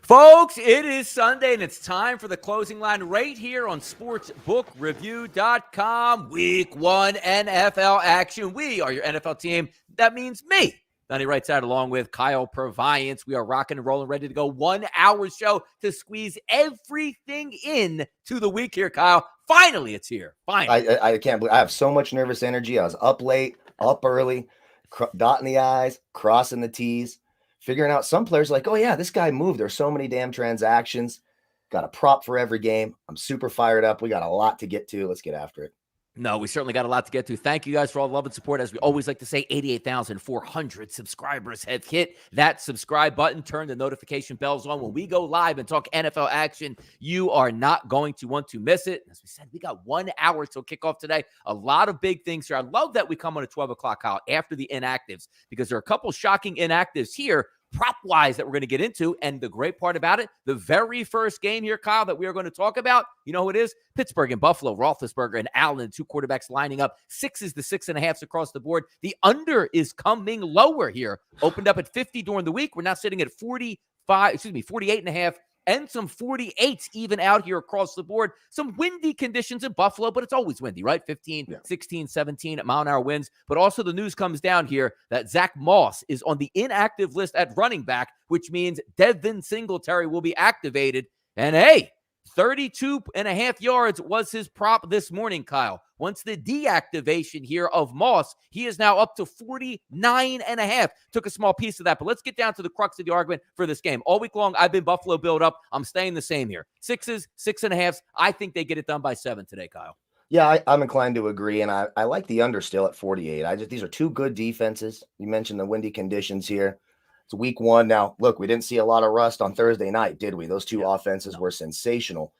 Folks, it is Sunday, and it's time for the closing line right here on SportsbookReview.com. Week 1 NFL action. We are your NFL team. That means me, Donnie RightSide, along with Kyle Purviance. We are rocking and rolling, ready to go. 1 hour show to squeeze everything in to the week here, Kyle. Finally, it's here. Finally. I can't believe I have so much nervous energy. I was up late, up early, dotting the I's, crossing the T's. Figuring out some players like, oh, yeah, this guy moved. There's so many damn transactions. Got a prop for every game. I'm super fired up. We got a lot to get to. Let's get after it. No, we certainly got a lot to get to. Thank you guys for all the love and support. As we always like to say, 88,400 subscribers have hit that subscribe button. Turn the notification bells on. When we go live and talk NFL action, you are not going to want to miss it. As we said, we got 1 hour till kickoff today. A lot of big things here. I love that we come on at 12 o'clock, Kyle, after the inactives, because there are a couple shocking inactives here prop-wise that we're going to get into. And the great part about it, the very first game here, Kyle, that we are going to talk about, you know who it is? Pittsburgh and Buffalo, Roethlisberger and Allen, two quarterbacks lining up. 6s to 6.5s across the board. The under is coming lower here. Opened up at 50 during the week. We're now sitting at 48.5, and some 48s even out here across the board. Some windy conditions in Buffalo, but it's always windy, right? 15, 16, 17 mile-an-hour winds. But also the news comes down here that Zach Moss is on the inactive list at running back, which means Devin Singletary will be activated. And hey, 32.5 yards was his prop this morning, Kyle. Once the deactivation here of Moss, he is now up to 49.5. Took a small piece of that, but let's get down to the crux of the argument for this game. All week long, I've been Buffalo build up. I'm staying the same here. 6s, 6.5s. I think they get it done by 7 today, Kyle. Yeah, I'm inclined to agree, and I like the under still at 48. These are two good defenses. You mentioned the windy conditions here. It's week 1. Now, look, we didn't see a lot of rust on Thursday night, did we? Those two offenses were sensational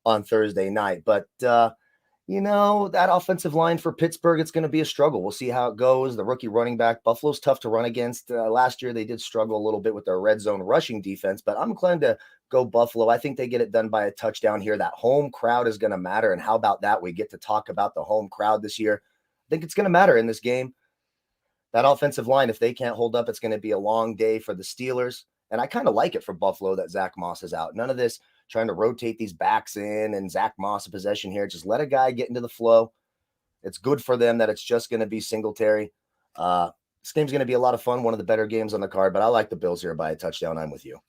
on Thursday night. But, that offensive line for Pittsburgh, it's going to be a struggle. We'll see how it goes. The rookie running back, Buffalo's tough to run against. Last year, they did struggle a little bit with their red zone rushing defense, but I'm inclined to go Buffalo. I think they get it done by a touchdown here. That home crowd is going to matter. And how about that? We get to talk about the home crowd this year. I think it's going to matter in this game. That offensive line, if they can't hold up, it's going to be a long day for the Steelers. And I kind of like it for Buffalo that Zach Moss is out. None of this trying to rotate these backs in and Zach Moss in possession here. Just let a guy get into the flow. It's good for them that it's just going to be Singletary. This game's going to be a lot of fun, one of the better games on the card, but I like the Bills here by a touchdown. I'm with you.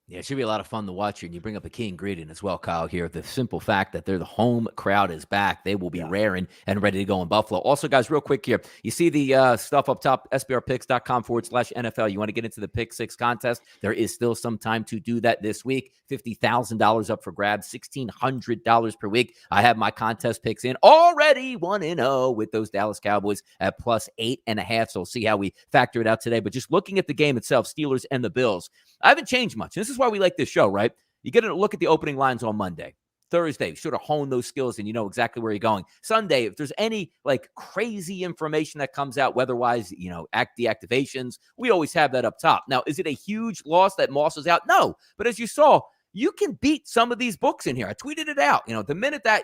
Yeah, it should be a lot of fun to watch here. And you bring up a key ingredient as well, Kyle, here. The simple fact that the home crowd is back. They will be raring and ready to go in Buffalo. Also, guys, real quick here. You see the stuff up top, sbrpicks.com/NFL. You want to get into the Pick 6 contest. There is still some time to do that this week. $50,000 up for grabs, $1,600 per week. I have my contest picks in already 1-0 with those Dallas Cowboys at +8.5. So we'll see how we factor it out today. But just looking at the game itself, Steelers and the Bills, I haven't changed much. This is why we like this show, right? You get a look at the opening lines on Monday. Thursday, sort of hone those skills and you know exactly where you're going. Sunday, if there's any crazy information that comes out weather-wise, deactivations, we always have that up top. Now, is it a huge loss that Moss is out? No. But as you saw, you can beat some of these books in here. I tweeted it out. The minute that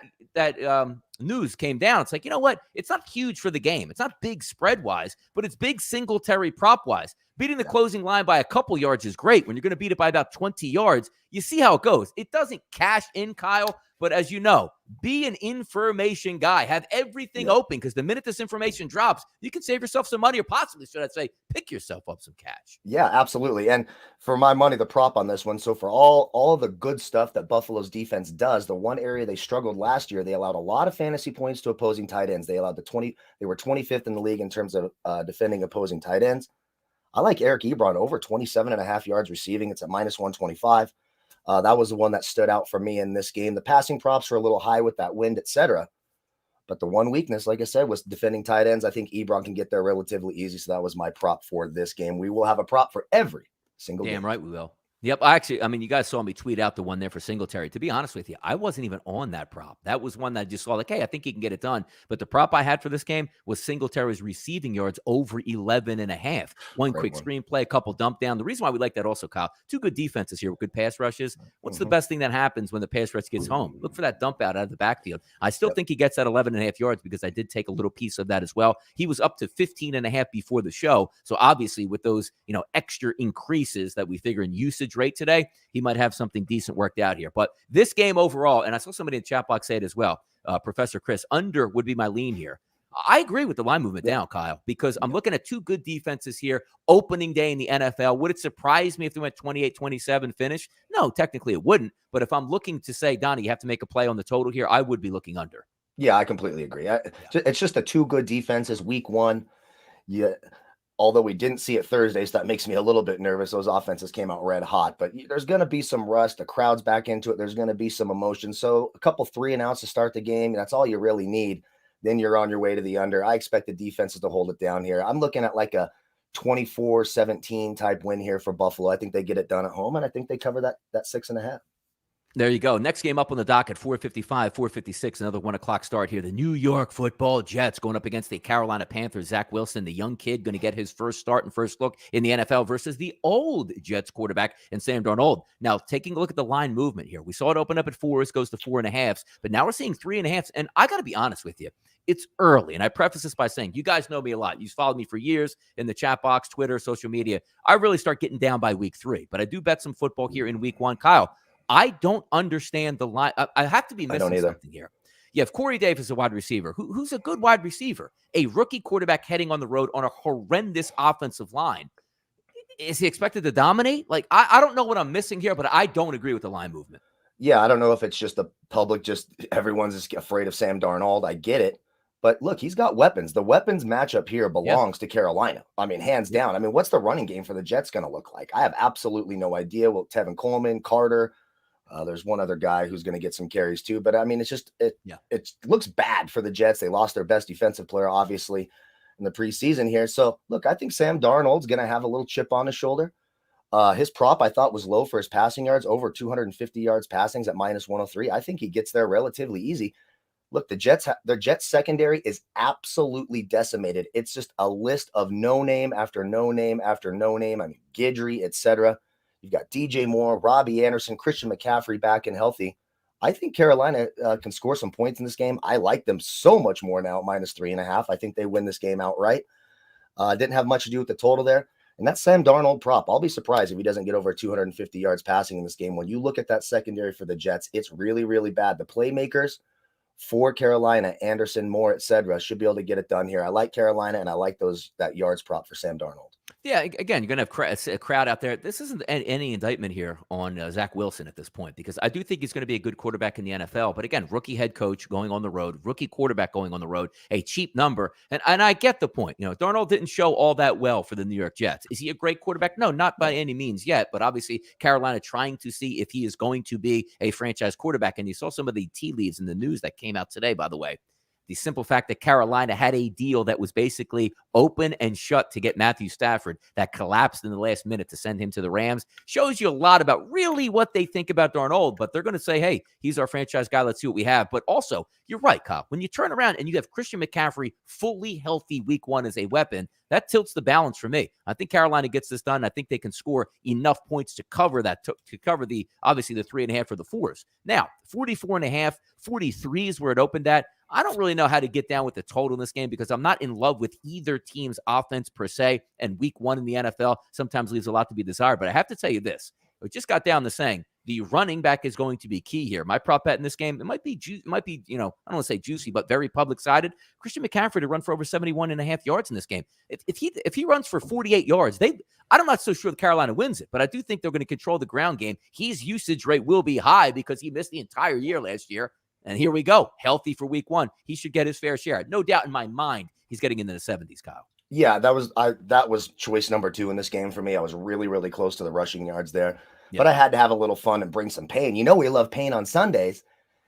news came down, it's like, you know what? It's not huge for the game. It's not big spread-wise, but it's big Singletary prop-wise. Beating the closing line by a couple yards is great. When you're going to beat it by about 20 yards, you see how it goes. It doesn't cash in, Kyle, but as you know, be an information guy. Have everything open, because the minute this information drops, you can save yourself some money, or possibly, should I say, pick yourself up some cash. Yeah, absolutely. And for my money, the prop on this one, so for all the good stuff that Buffalo's defense does, the one area they struggled last year, they allowed a lot of fantasy points to opposing tight ends. They allowed they were 25th in the league in terms of defending opposing tight ends. I like Eric Ebron over 27.5 yards receiving. It's at -125. That was the one that stood out for me in this game. The passing props were a little high with that wind, etc. But the one weakness, like I said, was defending tight ends. I think Ebron can get there relatively easy. So that was my prop for this game. We will have a prop for every single game. Damn right we will. Yep. You guys saw me tweet out the one there for Singletary. To be honest with you, I wasn't even on that prop. That was one that I just saw hey, I think he can get it done. But the prop I had for this game was Singletary's receiving yards over 11.5. One quick screenplay, a couple dump down. The reason why we like that also, Kyle, two good defenses here with good pass rushes. What's the best thing that happens when the pass rush gets home? Look for that dump out of the backfield. I still think he gets that 11.5 yards because I did take a little piece of that as well. He was up to 15.5 before the show. So obviously with those, extra increases that we figure in usage usage rate today, he might have something decent worked out here. But this game overall, and I saw somebody in the chat box say it as well, Professor Chris, under would be my lean here. I agree with the line movement down, Kyle, because I'm looking at two good defenses here. Opening day in the NFL. Would it surprise me if they went 28-27 finish? No, technically it wouldn't. But if I'm looking to say, Donnie, you have to make a play on the total here, I would be looking under. Yeah, I completely agree. It's just the two good defenses. Week one, yeah. Although we didn't see it Thursday, so that makes me a little bit nervous. Those offenses came out red hot, but there's going to be some rust. The crowd's back into it. There's going to be some emotion. So a couple 3-and-outs to start the game. That's all you really need. Then you're on your way to the under. I expect the defenses to hold it down here. I'm looking at like a 24-17 type win here for Buffalo. I think they get it done at home, and I think they cover that 6.5. There you go. Next game up on the docket, 4:55, 4:56, another 1 o'clock start here. The New York Football Jets going up against the Carolina Panthers. Zach Wilson, the young kid, going to get his first start and first look in the NFL versus the old Jets quarterback and Sam Darnold. Now, taking a look at the line movement here, we saw it open up at 4s, goes to 4.5s, but now we're seeing 3.5s. And I got to be honest with you, it's early. And I preface this by saying, you guys know me a lot. You've followed me for years in the chat box, Twitter, social media. I really start getting down by week 3, but I do bet some football here in week 1. Kyle, I don't understand the line. I have to be missing something here. You have Corey Davis, a wide receiver, who's a good wide receiver, a rookie quarterback heading on the road on a horrendous offensive line. Is he expected to dominate? Like, I don't know what I'm missing here, but I don't agree with the line movement. Yeah, I don't know if it's just the public, everyone's just afraid of Sam Darnold. I get it. But look, he's got weapons. The weapons matchup here belongs to Carolina. I mean, hands down. I mean, what's the running game for the Jets going to look like? I have absolutely no idea. Well, Tevin Coleman, Carter, there's one other guy who's going to get some carries too. But I mean, it looks bad for the Jets. They lost their best defensive player, obviously, in the preseason here. So look, I think Sam Darnold's going to have a little chip on his shoulder. His prop I thought was low for his passing yards, over 250 yards passings at -103. I think he gets there relatively easy. Look, their Jets secondary is absolutely decimated. It's just a list of no name after no name after no name. I mean, Guidry, etc. You've got DJ Moore, Robbie Anderson, Christian McCaffrey back and healthy. I think Carolina can score some points in this game. I like them so much more now at -3.5. I think they win this game outright. Didn't have much to do with the total there. And that's Sam Darnold prop. I'll be surprised if he doesn't get over 250 yards passing in this game. When you look at that secondary for the Jets, it's really, really bad. The playmakers for Carolina, Anderson, Moore, etc., should be able to get it done here. I like Carolina, and I like that yards prop for Sam Darnold. Yeah, again, you're going to have a crowd out there. This isn't any indictment here on Zach Wilson at this point, because I do think he's going to be a good quarterback in the NFL. But again, rookie head coach going on the road, rookie quarterback going on the road, a cheap number. And I get the point. You know, Darnold didn't show all that well for the New York Jets. Is he a great quarterback? No, not by any means yet. But obviously, Carolina trying to see if he is going to be a franchise quarterback. And you saw some of the tea leaves in the news that came out today, by the way. The simple fact that Carolina had a deal that was basically open and shut to get Matthew Stafford that collapsed in the last minute to send him to the Rams shows you a lot about really what they think about Darnold. But they're going to say, hey, he's our franchise guy. Let's see what we have. But also, you're right, Kyle. When you turn around and you have Christian McCaffrey fully healthy week 1 as a weapon, that tilts the balance for me. I think Carolina gets this done. I think they can score enough points to cover that, to cover obviously the 3.5 or the 4s. Now, 44.5, 43 is where it opened at. I don't really know how to get down with the total in this game because I'm not in love with either team's offense per se. And week 1 in the NFL sometimes leaves a lot to be desired. But I have to tell you this. We just got down to saying the running back is going to be key here. My prop bet in this game, it might be, I don't want to say juicy, but very public-sided. Christian McCaffrey to run for over 71.5 yards in this game. If he runs for 48 yards, I'm not so sure that Carolina wins it, but I do think they're going to control the ground game. His usage rate will be high because he missed the entire year last year. And here we go. Healthy for week 1. He should get his fair share. No doubt in my mind, he's getting into the 70s, Kyle. Yeah, that was choice number 2 in this game for me. I was really, really close to the rushing yards there. Yeah. But I had to have a little fun and bring some pain. You know, we love pain on Sundays,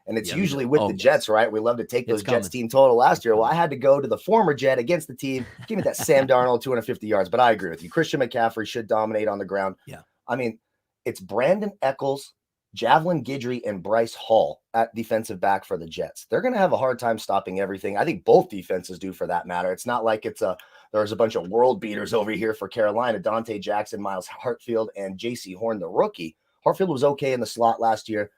and it's usually with the Jets, right? We love to take those Jets team total last year. Well, I had to go to the former Jet against the team. Give me that Sam Darnold 250 yards. But I agree with you. Christian McCaffrey should dominate on the ground. Yeah. I mean, it's Brandon Eccles, Javelin Guidry, and Bryce Hall at defensive back for the Jets. They're going to have a hard time stopping everything. I think both defenses do, for that matter. It's not like there's a bunch of world beaters over here for Carolina. Dante Jackson, Miles Hartfield, and J.C. Horn, the rookie. Hartfield was okay in the slot last year.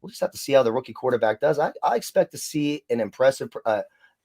We'll just have to see how the rookie quarterback does. I expect to see an impressive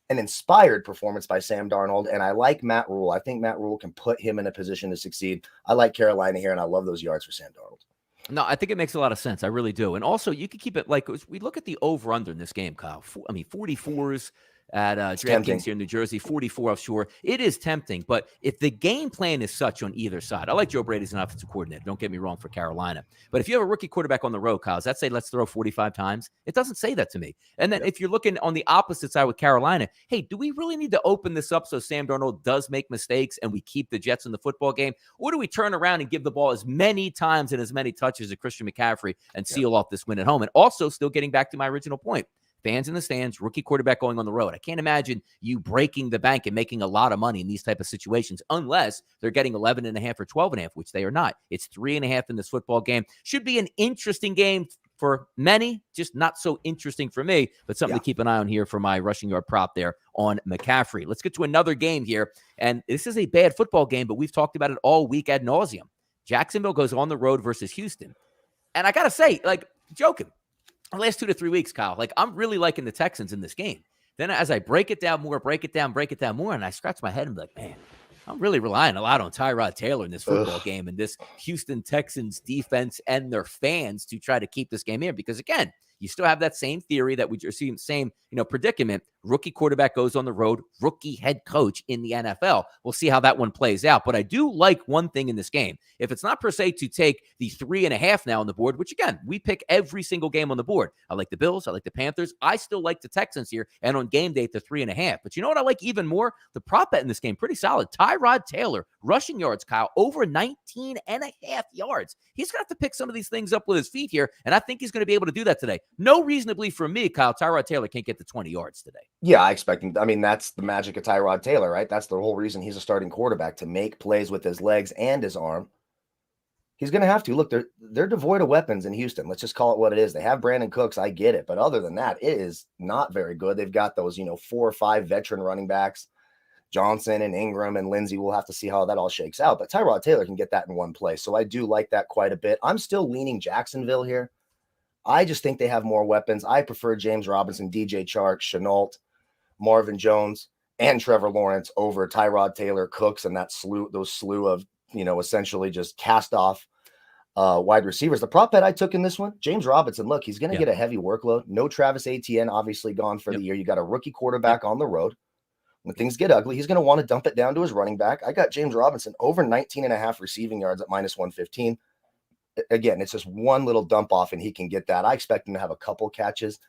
an inspired performance by Sam Darnold. And I like Matt Rule. I think Matt Rule can put him in a position to succeed. I like Carolina here, and I love those yards for Sam Darnold. No, I think it makes a lot of sense. I really do. And also, you could keep it like we look at the over-under in this game, Kyle. 44s at DraftKings here in New Jersey, 44 offshore. It is tempting, but if the game plan is such on either side, I like Joe Brady as an offensive coordinator. Don't get me wrong for Carolina. But if you have a rookie quarterback on the road, Kyle, does that say let's throw 45 times? It doesn't say that to me. And then if you're looking on the opposite side with Carolina, hey, do we really need to open this up so Sam Darnold does make mistakes and we keep the Jets in the football game? Or do we turn around and give the ball as many times and as many touches as Christian McCaffrey and seal off this win at home? And also, still getting back to my original point, fans in the stands, rookie quarterback going on the road. I can't imagine you breaking the bank and making a lot of money in these type of situations unless they're getting 11.5 or 12.5, which they are not. It's 3.5 in this football game. Should be an interesting game for many, just not so interesting for me, but something to keep an eye on here for my rushing yard prop there on McCaffrey. Let's get to another game here. And this is a bad football game, but we've talked about it all week ad nauseum. Jacksonville goes on the road versus Houston. And I got to say, like, joking, the last 2 to 3 weeks, Kyle, like I'm really liking the Texans in this game. Then as I break it down more, and I scratch my head and be like, man, I'm really relying a lot on Tyrod Taylor in this football game and this Houston Texans defense and their fans to try to keep this game here. Because again, you still have that same theory that we just see, same predicament. Rookie quarterback goes on the road, rookie head coach in the NFL. We'll see how that one plays out. But I do like one thing in this game. If it's not per se to take the 3.5 now on the board, which again, we pick every single game on the board. I like the Bills. I like the Panthers. I still like the Texans here. And on game day, the 3.5. But you know what I like even more? The prop bet in this game, pretty solid. Tyrod Taylor, rushing yards, Kyle, over 19.5 yards. He's going to have to pick some of these things up with his feet here. And I think he's going to be able to do that today. No reasonably for me, Kyle, Tyrod Taylor can't get to 20 yards today. Yeah, I expect him. I mean, that's the magic of Tyrod Taylor, right? That's the whole reason he's a starting quarterback, to make plays with his legs and his arm. He's going to have to. Look, they're devoid of weapons in Houston. Let's just call it what it is. They have Brandon Cooks. I get it. But other than that, it is not very good. They've got those, 4 or 5 veteran running backs, Johnson and Ingram and Lindsey. We'll have to see how that all shakes out. But Tyrod Taylor can get that in one play. So I do like that quite a bit. I'm still leaning Jacksonville here. I just think they have more weapons. I prefer James Robinson, DJ Chark, Shenault, Marvin Jones, and Trevor Lawrence over Tyrod Taylor, Cooks, and those slew of, essentially just cast off wide receivers. The prop bet I took in this one, James Robinson, look, he's going to get a heavy workload. No Travis Etienne, obviously gone for the year. You got a rookie quarterback on the road. When things get ugly, he's going to want to dump it down to his running back. I got James Robinson over 19.5 receiving yards at -115. Again, it's just one little dump off and he can get that. I expect him to have a couple catches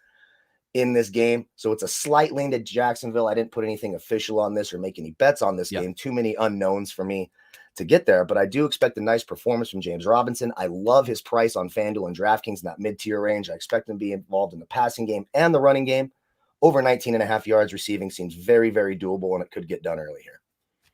in this game. So it's a slight lean to Jacksonville. I didn't put anything official on this or make any bets on this game. Too many unknowns for me to get there, but I do expect a nice performance from James Robinson. I love his price on FanDuel and DraftKings in that mid-tier range. I expect him to be involved in the passing game and the running game. Over 19.5 yards receiving seems very, very doable, and it could get done early here.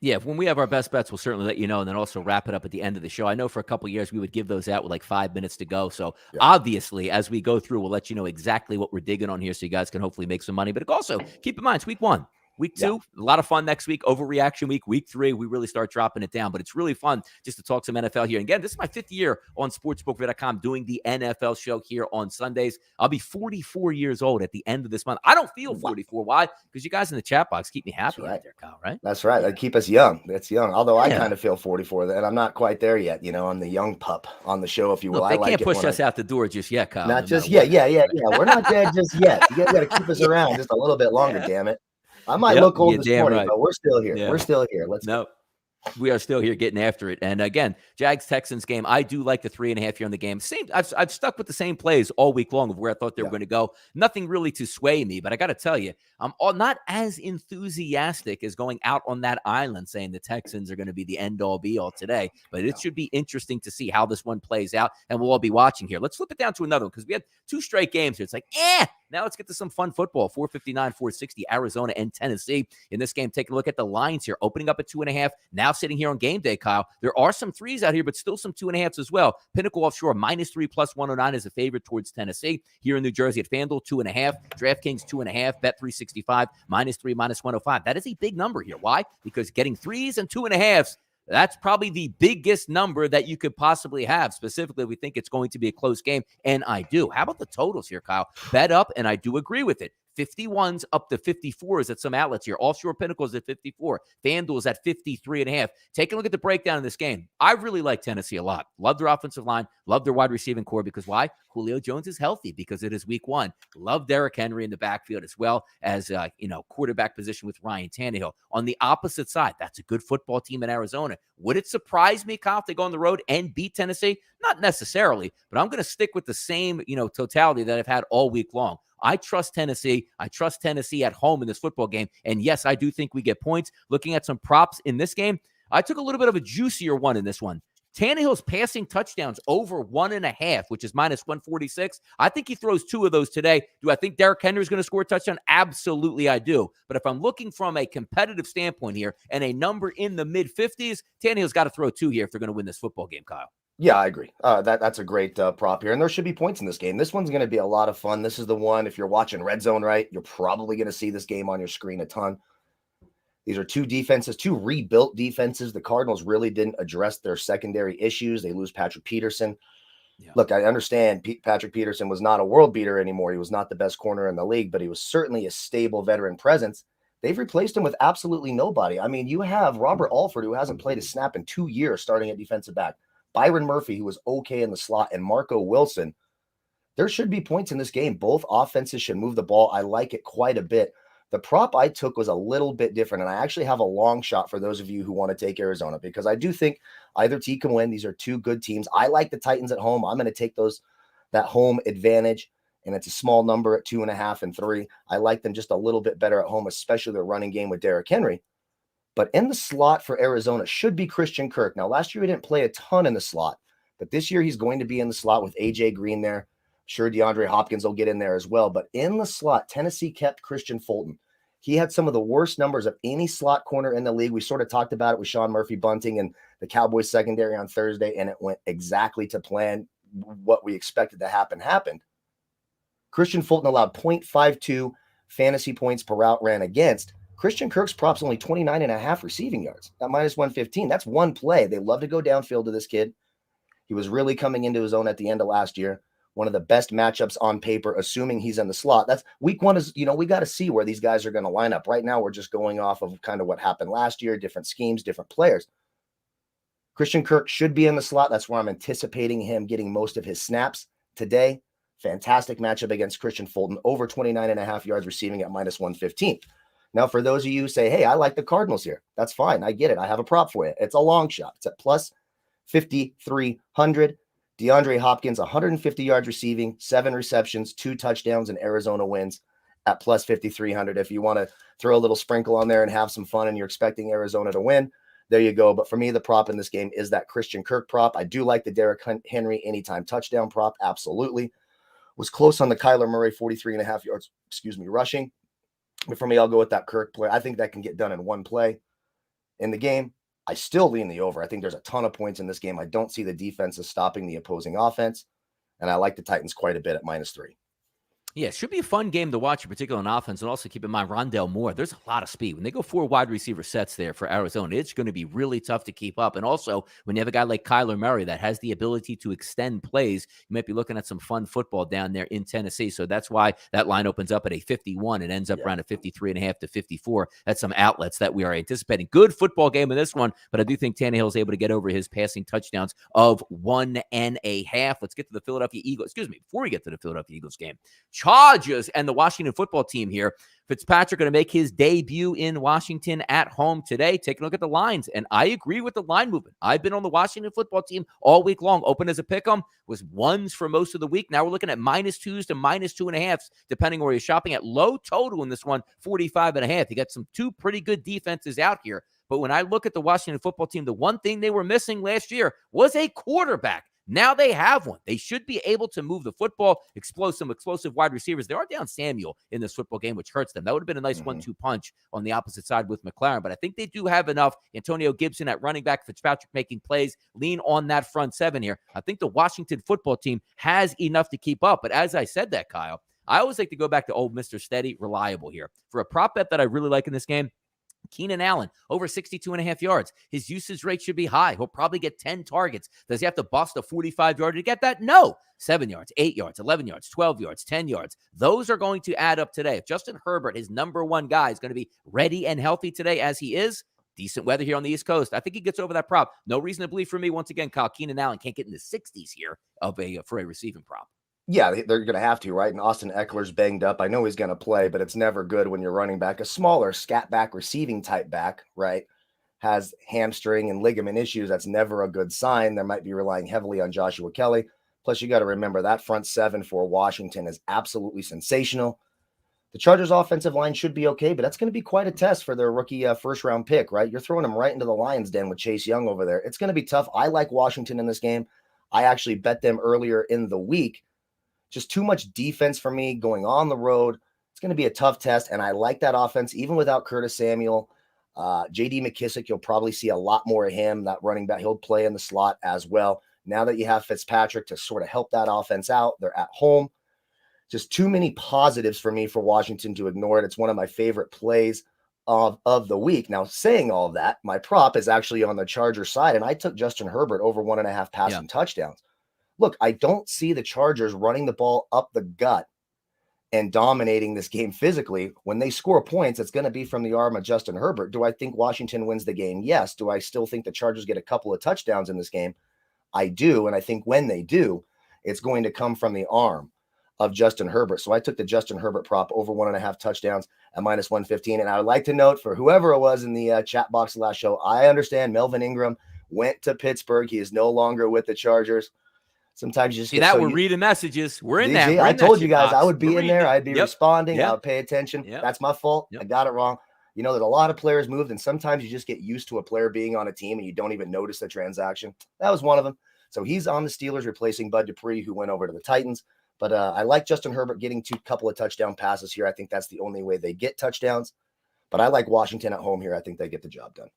Yeah, when we have our best bets, we'll certainly let you know, and then also wrap it up at the end of the show. I know for a couple of years we would give those out with like 5 minutes to go. So obviously, as we go through, we'll let you know exactly what we're digging on here so you guys can hopefully make some money. But also, keep in mind, it's week 1. Week 2, a lot of fun next week. Overreaction week. Week 3, we really start dropping it down. But it's really fun just to talk some NFL here. And again, this is my 5th year on sportsbook.com doing the NFL show here on Sundays. I'll be 44 years old at the end of this month. I don't feel 44. Why? Because you guys in the chat box keep me happy out there, Kyle, right? That's right. They keep us young. That's young. Although I kind of feel 44, and I'm not quite there yet. I'm the young pup on the show, if you will. Look, they can't push us out the door just yet, Kyle. Not just yet. Yeah. We're not dead just yet. You guys got to keep us around just a little bit longer, damn it. I might look old this morning, but we're still here. We're still here. Let's go. We are still here getting after it. And again, Jags-Texans game, I do like the 3.5 here on the game. I've stuck with the same plays all week long of where I thought they were going to go. Nothing really to sway me, but I got to tell you, I'm not as enthusiastic as going out on that island saying the Texans are going to be the end-all, be-all today. But it should be interesting to see how this one plays out, and we'll all be watching here. Let's flip it down to another one because we had 2 straight games here. It's like, now let's get to some fun football. 459, 460, Arizona and Tennessee. In this game, take a look at the lines here. Opening up at 2.5. Now sitting here on game day, Kyle. There are some 3s out here, but still some 2.5s as well. Pinnacle offshore, -3 plus 109 is a favorite towards Tennessee. Here in New Jersey at FanDuel, 2.5. DraftKings, 2.5. Bet365, -3, -105. That is a big number here. Why? Because getting 3s and 2.5s, that's probably the biggest number that you could possibly have. Specifically, we think it's going to be a close game, and I do. How about the totals here, Kyle? Bet up, and I do agree with it. 51s up to 54s at some outlets here. Offshore Pinnacles at 54. FanDuel's at 53.5. Take a look at the breakdown of this game. I really like Tennessee a lot. Love their offensive line. Love their wide receiving core because why? Julio Jones is healthy because it is week 1. Love Derrick Henry in the backfield as well as, quarterback position with Ryan Tannehill. On the opposite side, that's a good football team in Arizona. Would it surprise me, Kyle, if they go on the road and beat Tennessee? Not necessarily, but I'm going to stick with the same, totality that I've had all week long. I trust Tennessee. I trust Tennessee at home in this football game. And yes, I do think we get points. Looking at some props in this game, I took a little bit of a juicier one in this one. Tannehill's passing touchdowns over 1.5, which is minus 146. I think he throws 2 of those today. Do I think Derrick Henry is going to score a touchdown? Absolutely, I do. But if I'm looking from a competitive standpoint here and a number in the mid-50s, Tannehill's got to throw 2 here if they're going to win this football game, Kyle. Yeah, I agree. That's a great prop here. And there should be points in this game. This one's going to be a lot of fun. This is the one, if you're watching Red Zone, right, you're probably going to see this game on your screen a ton. These are 2 defenses, 2 rebuilt defenses. The Cardinals really didn't address their secondary issues. They lose Patrick Peterson. Yeah. Look, I understand Patrick Peterson was not a world beater anymore. He was not the best corner in the league, but he was certainly a stable veteran presence. They've replaced him with absolutely nobody. I mean, you have Robert Alford, who hasn't played a snap in 2 years, starting at defensive back. Byron Murphy, who was okay in the slot, and Marco Wilson. There should be points in this game. Both offenses should move the ball. I like it quite a bit. The prop I took was a little bit different, and I actually have a long shot for those of you who want to take Arizona because I do think either team can win. These are 2 good teams. I like the Titans at home. I'm going to take that home advantage, and it's a small number at 2.5 and 3. I like them just a little bit better at home, especially their running game with Derrick Henry. But in the slot for Arizona should be Christian Kirk. Now, last year he didn't play a ton in the slot, but this year he's going to be in the slot with A.J. Green there. Sure, DeAndre Hopkins will get in there as well. But in the slot, Tennessee kept Christian Fulton. He had some of the worst numbers of any slot corner in the league. We sort of talked about it with Sean Murphy bunting and the Cowboys secondary on Thursday, and it went exactly to plan. What we expected to happen happened. Christian Fulton allowed 0.52 fantasy points per route ran against. Christian Kirk's prop's only 29.5 receiving yards at minus 115. That's one play. They love to go downfield to this kid. He was really coming into his own at the end of last year. One of the best matchups on paper, assuming he's in the slot. That's week 1 is, we got to see where these guys are going to line up. Right now, we're just going off of kind of what happened last year, different schemes, different players. Christian Kirk should be in the slot. That's where I'm anticipating him getting most of his snaps today. Fantastic matchup against Christian Fulton, over 29.5 yards receiving at minus 115. Now, for those of you who say, hey, I like the Cardinals here, that's fine. I get it. I have a prop for you. It's a long shot. It's at plus 5,300. DeAndre Hopkins, 150 yards receiving, 7 receptions, 2 touchdowns, and Arizona wins at plus 5,300. If you want to throw a little sprinkle on there and have some fun and you're expecting Arizona to win, there you go. But for me, the prop in this game is that Christian Kirk prop. I do like the Derrick Henry anytime touchdown prop. Absolutely. Was close on the Kyler Murray 43.5 yards, rushing. But for me, I'll go with that Kirk play. I think that can get done in one play in the game. I still lean the over. I think there's a ton of points in this game. I don't see the defense as stopping the opposing offense. And I like the Titans quite a bit at minus 3. Yeah, it should be a fun game to watch, in particular on offense. And also keep in mind, Rondale Moore, there's a lot of speed. When they go 4 wide receiver sets there for Arizona, it's going to be really tough to keep up. And also, when you have a guy like Kyler Murray that has the ability to extend plays, you might be looking at some fun football down there in Tennessee. So that's why that line opens up at a 51 and ends up around a 53.5 to 54. That's some outlets that we are anticipating. Good football game in this one, but I do think Tannehill is able to get over his passing touchdowns of 1.5. Let's get to the Philadelphia Eagles. Before we get to the Philadelphia Eagles game, Chargers and the Washington football team here. Fitzpatrick going to make his debut in Washington at home today. Take a look at the lines, and I agree with the line movement. I've been on the Washington football team all week long. Open as a pick'em, was 1s for most of the week. Now we're looking at -2s to -2.5s, depending where you're shopping at. Low total in this one, 45.5. You got some 2 pretty good defenses out here. But when I look at the Washington football team, the one thing they were missing last year was a quarterback. Now they have one. They should be able to move the football, some explosive wide receivers. They are down Samuel in this football game, which hurts them. That would have been a nice 1-2 punch on the opposite side with McLaren. But I think they do have enough. Antonio Gibson at running back, Fitzpatrick making plays, lean on that front 7 here. I think the Washington football team has enough to keep up. But as I said that, Kyle, I always like to go back to old Mr. Steady, reliable here. For a prop bet that I really like in this game, Keenan Allen, over 62.5 yards. His usage rate should be high. He'll probably get 10 targets. Does he have to bust a 45-yarder to get that? No. 7 yards, 8 yards, 11 yards, 12 yards, 10 yards. Those are going to add up today. If Justin Herbert, his number one guy, is going to be ready and healthy today as he is, decent weather here on the East Coast, I think he gets over that prop. No reason to believe for me, once again, Kyle, Keenan Allen can't get in the 60s here for a receiving prop. Yeah, they're going to have to, right? And Austin Eckler's banged up. I know he's going to play, but it's never good when you're running back. A smaller scat back receiving type back, right, has hamstring and ligament issues. That's never a good sign. They might be relying heavily on Joshua Kelly. Plus, you got to remember that front seven for Washington is absolutely sensational. The Chargers' offensive line should be okay, but that's going to be quite a test for their rookie first-round pick, right? You're throwing them right into the Lions' den with Chase Young over there. It's going to be tough. I like Washington in this game. I actually bet them earlier in the week. Just too much defense for me going on the road. It's going to be a tough test, and I like that offense even without Curtis Samuel. J.D. McKissick, you'll probably see a lot more of him, that running back. He'll play in the slot as well. Now that you have Fitzpatrick to sort of help that offense out, they're at home. Just too many positives for me for Washington to ignore it. It's one of my favorite plays of the week. Now, saying all of that, my prop is actually on the Chargers side, and I took Justin Herbert over 1.5 passing touchdowns. Look, I don't see the Chargers running the ball up the gut and dominating this game physically. When they score points, it's going to be from the arm of Justin Herbert. Do I think Washington wins the game? Yes. Do I still think the Chargers get a couple of touchdowns in this game? I do, and I think when they do, it's going to come from the arm of Justin Herbert. So I took the Justin Herbert prop over 1.5 touchdowns at -115. And I would like to note for whoever it was in the chat box last show, I understand Melvin Ingram went to Pittsburgh. He is no longer with the Chargers. Sometimes you just see that we're reading messages. We're in that. I told you guys I would be in there. I'd be responding. I would pay attention. That's my fault. I got it wrong. You know that a lot of players moved, and sometimes you just get used to a player being on a team and you don't even notice the transaction. That was one of them. So he's on the Steelers replacing Bud Dupree, who went over to the Titans. But I like Justin Herbert getting couple of touchdown passes here. I think that's the only way they get touchdowns. But I like Washington at home here. I think they get the job done.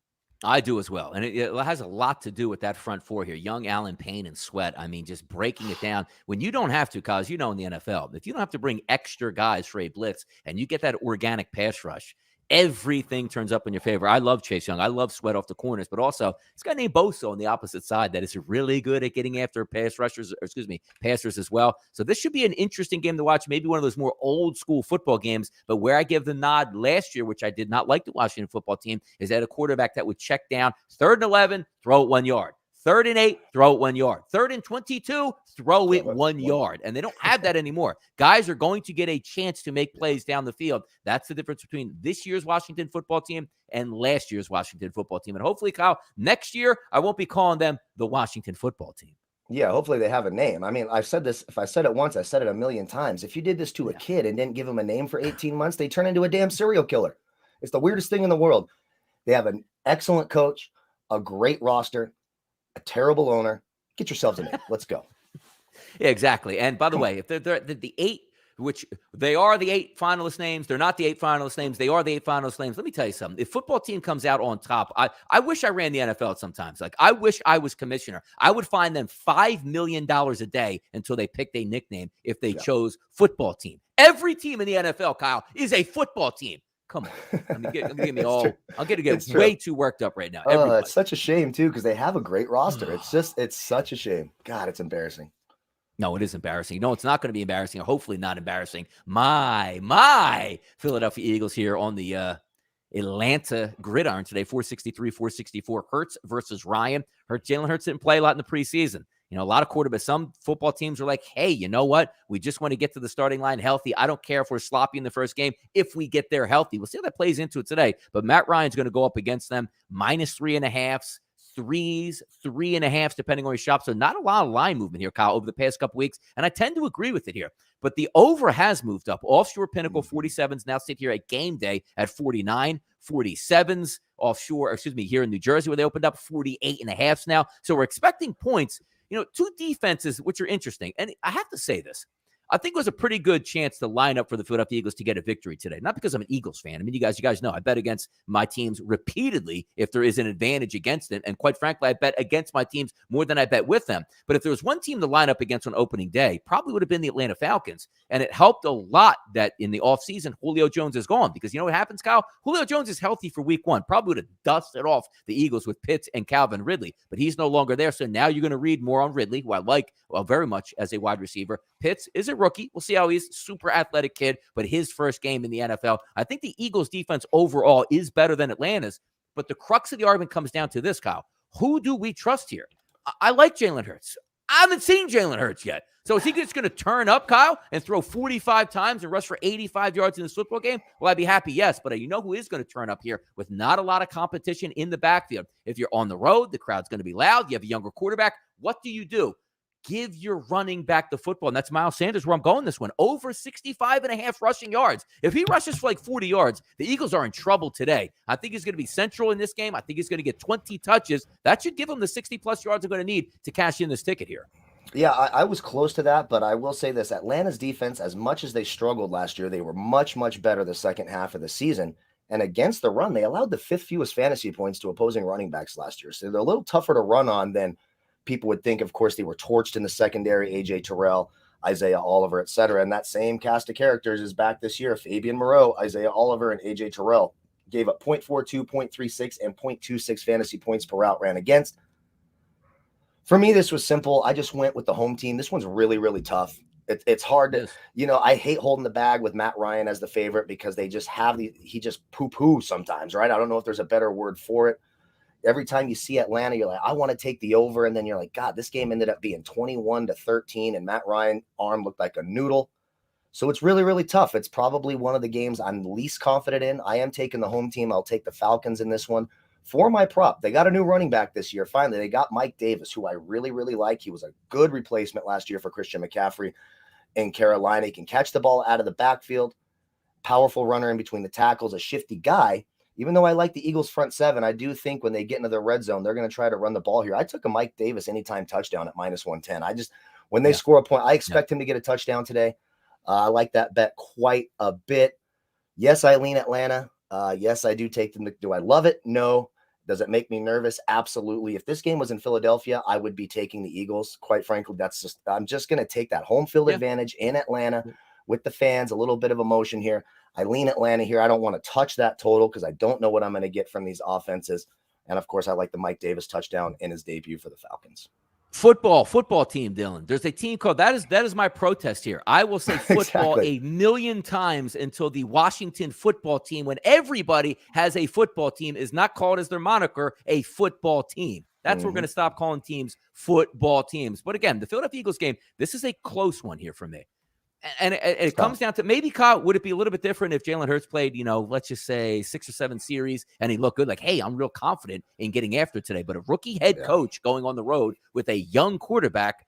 I do as well. And it has a lot to do with that front four here. Young, Allen, Payne, and Sweat. I mean, just breaking it down. When you don't have to, cause you know in the NFL, if you don't have to bring extra guys for a blitz and you get that organic pass rush, everything turns up in your favor. I love Chase Young. I love Sweat off the corners, but also this guy named Bosa on the opposite side that is really good at getting after passers as well. So this should be an interesting game to watch. Maybe one of those more old school football games, but where I give the nod last year, which I did not like the Washington football team, is that a quarterback that would check down 3rd and 11, throw it 1 yard. 3rd and 8, throw it 1 yard. 3rd and 22, throw it 1 yard. And they don't have that anymore. Guys are going to get a chance to make plays down the field. That's the difference between this year's Washington football team and last year's Washington football team. And hopefully, Kyle, next year, I won't be calling them the Washington football team. Yeah, hopefully they have a name. I mean, I've said this. If I said it once, I said it a million times. If you did this to a kid and didn't give him a name for 18 months, they turn into a damn serial killer. It's the weirdest thing in the world. They have an excellent coach, a great roster, a terrible owner. Get yourselves a name. Let's go. Yeah, exactly. And by the way, if they're the 8, which they are the 8 finalist names, they're not the 8 finalist names. They are the 8 finalist names. Let me tell you something. If football team comes out on top, I wish I ran the NFL sometimes. Like, I wish I was commissioner. I would find them $5 million a day until they picked a nickname if they chose football team. Every team in the NFL, Kyle, is a football team. Come on. I'm going to get way too worked up right now. It's such a shame, too, because they have a great roster. It's such a shame. God, it's embarrassing. No, it is embarrassing. No, it's not going to be embarrassing, or hopefully not embarrassing. My Philadelphia Eagles here on the Atlanta gridiron today, 463-464. Hurts versus Ryan. Jalen Hurts didn't play a lot in the preseason. You know, a lot of quarterbacks, some football teams are like, hey, you know what? We just want to get to the starting line healthy. I don't care if we're sloppy in the first game if we get there healthy. We'll see how that plays into it today. But Matt Ryan's going to go up against them, -3.5, 3s, 3.5, depending on your shop. So not a lot of line movement here, Kyle, over the past couple weeks. And I tend to agree with it here. But the over has moved up. Offshore Pinnacle 47s now sit here at game day at 49. 47s offshore, here in New Jersey where they opened up 48.5 now. So we're expecting points. You know, two defenses, which are interesting. And I have to say this. I think it was a pretty good chance to line up for the Philadelphia Eagles to get a victory today. Not because I'm an Eagles fan. I mean, you guys know I bet against my teams repeatedly if there is an advantage against it. And quite frankly, I bet against my teams more than I bet with them. But if there was one team to line up against on opening day, probably would have been the Atlanta Falcons. And it helped a lot that in the offseason, Julio Jones is gone. Because you know what happens, Kyle? Julio Jones is healthy for week one. Probably would have dusted off the Eagles with Pitts and Calvin Ridley. But he's no longer there. So now you're going to read more on Ridley, who I like very much as a wide receiver. Pitts is a rookie. We'll see how he's super athletic kid, but his first game in the NFL. I think the Eagles defense overall is better than Atlanta's, but the crux of the argument comes down to this, Kyle. Who do we trust here? I like Jalen Hurts. I haven't seen Jalen Hurts yet. So is he just going to turn up, Kyle, and throw 45 times and rush for 85 yards in this football game? Well, I'd be happy, yes. But you know who is going to turn up here with not a lot of competition in the backfield? If you're on the road, the crowd's going to be loud. You have a younger quarterback. What do? Give your running back the football. And that's Miles Sanders where I'm going this one. Over 65.5 rushing yards. If he rushes for like 40 yards, the Eagles are in trouble today. I think he's going to be central in this game. I think he's going to get 20 touches. That should give him the 60-plus yards they're going to need to cash in this ticket here. Yeah, I was close to that, but I will say this. Atlanta's defense, as much as they struggled last year, they were much, much better the second half of the season. And against the run, they allowed the 5th fewest fantasy points to opposing running backs last year. So they're a little tougher to run on than people would think. Of course, they were torched in the secondary, A.J. Terrell, Isaiah Oliver, et cetera. And that same cast of characters is back this year. Fabian Moreau, Isaiah Oliver, and A.J. Terrell gave up 0.42, 0.36, and 0.26 fantasy points per route ran against. For me, this was simple. I just went with the home team. This one's really, really tough. It's hard to, I hate holding the bag with Matt Ryan as the favorite because they just have he just poo-poo sometimes, right? I don't know if there's a better word for it. Every time you see Atlanta, you're like, I want to take the over. And then you're like, God, this game ended up being 21-13 and Matt Ryan's arm looked like a noodle. So it's really, really tough. It's probably one of the games I'm least confident in. I am taking the home team. I'll take the Falcons in this one. For my prop, they got a new running back this year. Finally, they got Mike Davis, who I really, really like. He was a good replacement last year for Christian McCaffrey in Carolina. He can catch the ball out of the backfield. Powerful runner in between the tackles, a shifty guy. Even though I like the Eagles front seven, I do think when they get into the red zone, they're going to try to run the ball here. I took a Mike Davis anytime touchdown at -110. When they score a point, I expect him to get a touchdown today. I like that bet quite a bit. Yes, I lean Atlanta. Yes, I do take them. Do I love it? No. Does it make me nervous? Absolutely. If this game was in Philadelphia, I would be taking the Eagles. Quite frankly, I'm just going to take that home field advantage in Atlanta with the fans, a little bit of emotion here. I lean Atlanta here. I don't want to touch that total because I don't know what I'm going to get from these offenses. And of course, I like the Mike Davis touchdown in his debut for the Falcons. Football team, Dylan. There's a team called that is my protest here. I will say football a million times until the Washington football team, when everybody has a football team, is not called as their moniker a football team. That's we're going to stop calling teams football teams. But again, the Philadelphia Eagles game, this is a close one here for me. And it comes down to maybe, Kyle, would it be a little bit different if Jalen Hurts played, let's just say 6 or 7 series and he looked good? Like, hey, I'm real confident in getting after today. But a rookie head coach going on the road with a young quarterback,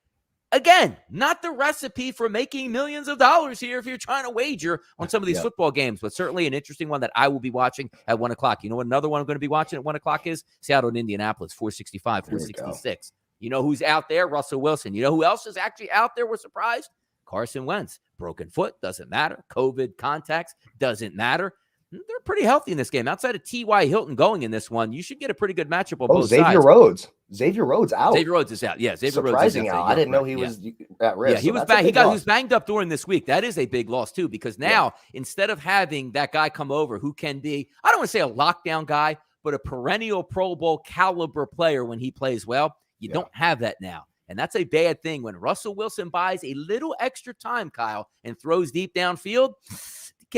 again, not the recipe for making millions of dollars here if you're trying to wager on some of these football games. But certainly an interesting one that I will be watching at 1 o'clock. You know what another one I'm going to be watching at 1 o'clock is? Seattle and Indianapolis, 465, 466. You know who's out there? Russell Wilson. You know who else is actually out there? We're surprised. Carson Wentz, broken foot, doesn't matter. COVID contacts, doesn't matter. They're pretty healthy in this game. Outside of T.Y. Hilton going in this one, you should get a pretty good matchup on both sides. Xavier Rhodes out. Xavier Rhodes is out. Yeah, Xavier Rhodes is out. I didn't know he was at risk. Yeah, he was bad. He was banged up during this week. That is a big loss too, because now instead of having that guy come over who can be, I don't want to say a lockdown guy, but a perennial Pro Bowl caliber player when he plays well, you don't have that now. And that's a bad thing when Russell Wilson buys a little extra time, Kyle, and throws deep downfield.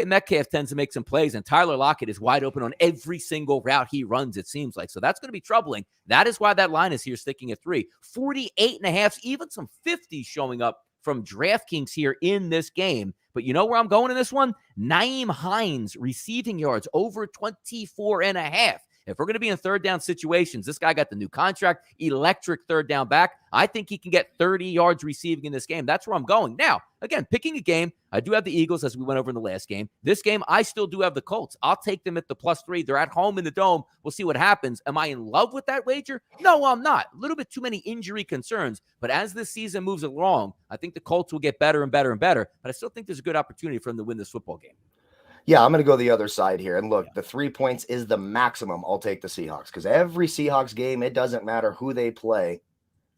Metcalf tends to make some plays, and Tyler Lockett is wide open on every single route he runs, it seems like. So that's going to be troubling. That is why that line is here sticking at 3. 48.5, even some 50s showing up from DraftKings here in this game. But you know where I'm going in this one? Nyheim Hines receiving yards over 24.5. If we're going to be in third down situations, this guy got the new contract, electric third down back. I think he can get 30 yards receiving in this game. That's where I'm going. Now, again, picking a game, I do have the Eagles as we went over in the last game. This game, I still do have the Colts. I'll take them at the +3. They're at home in the Dome. We'll see what happens. Am I in love with that wager? No, I'm not. A little bit too many injury concerns. But as this season moves along, I think the Colts will get better and better and better. But I still think there's a good opportunity for them to win this football game. Yeah, I'm going to go the other side here. And look, the 3 points is the maximum. I'll take the Seahawks because every Seahawks game, it doesn't matter who they play.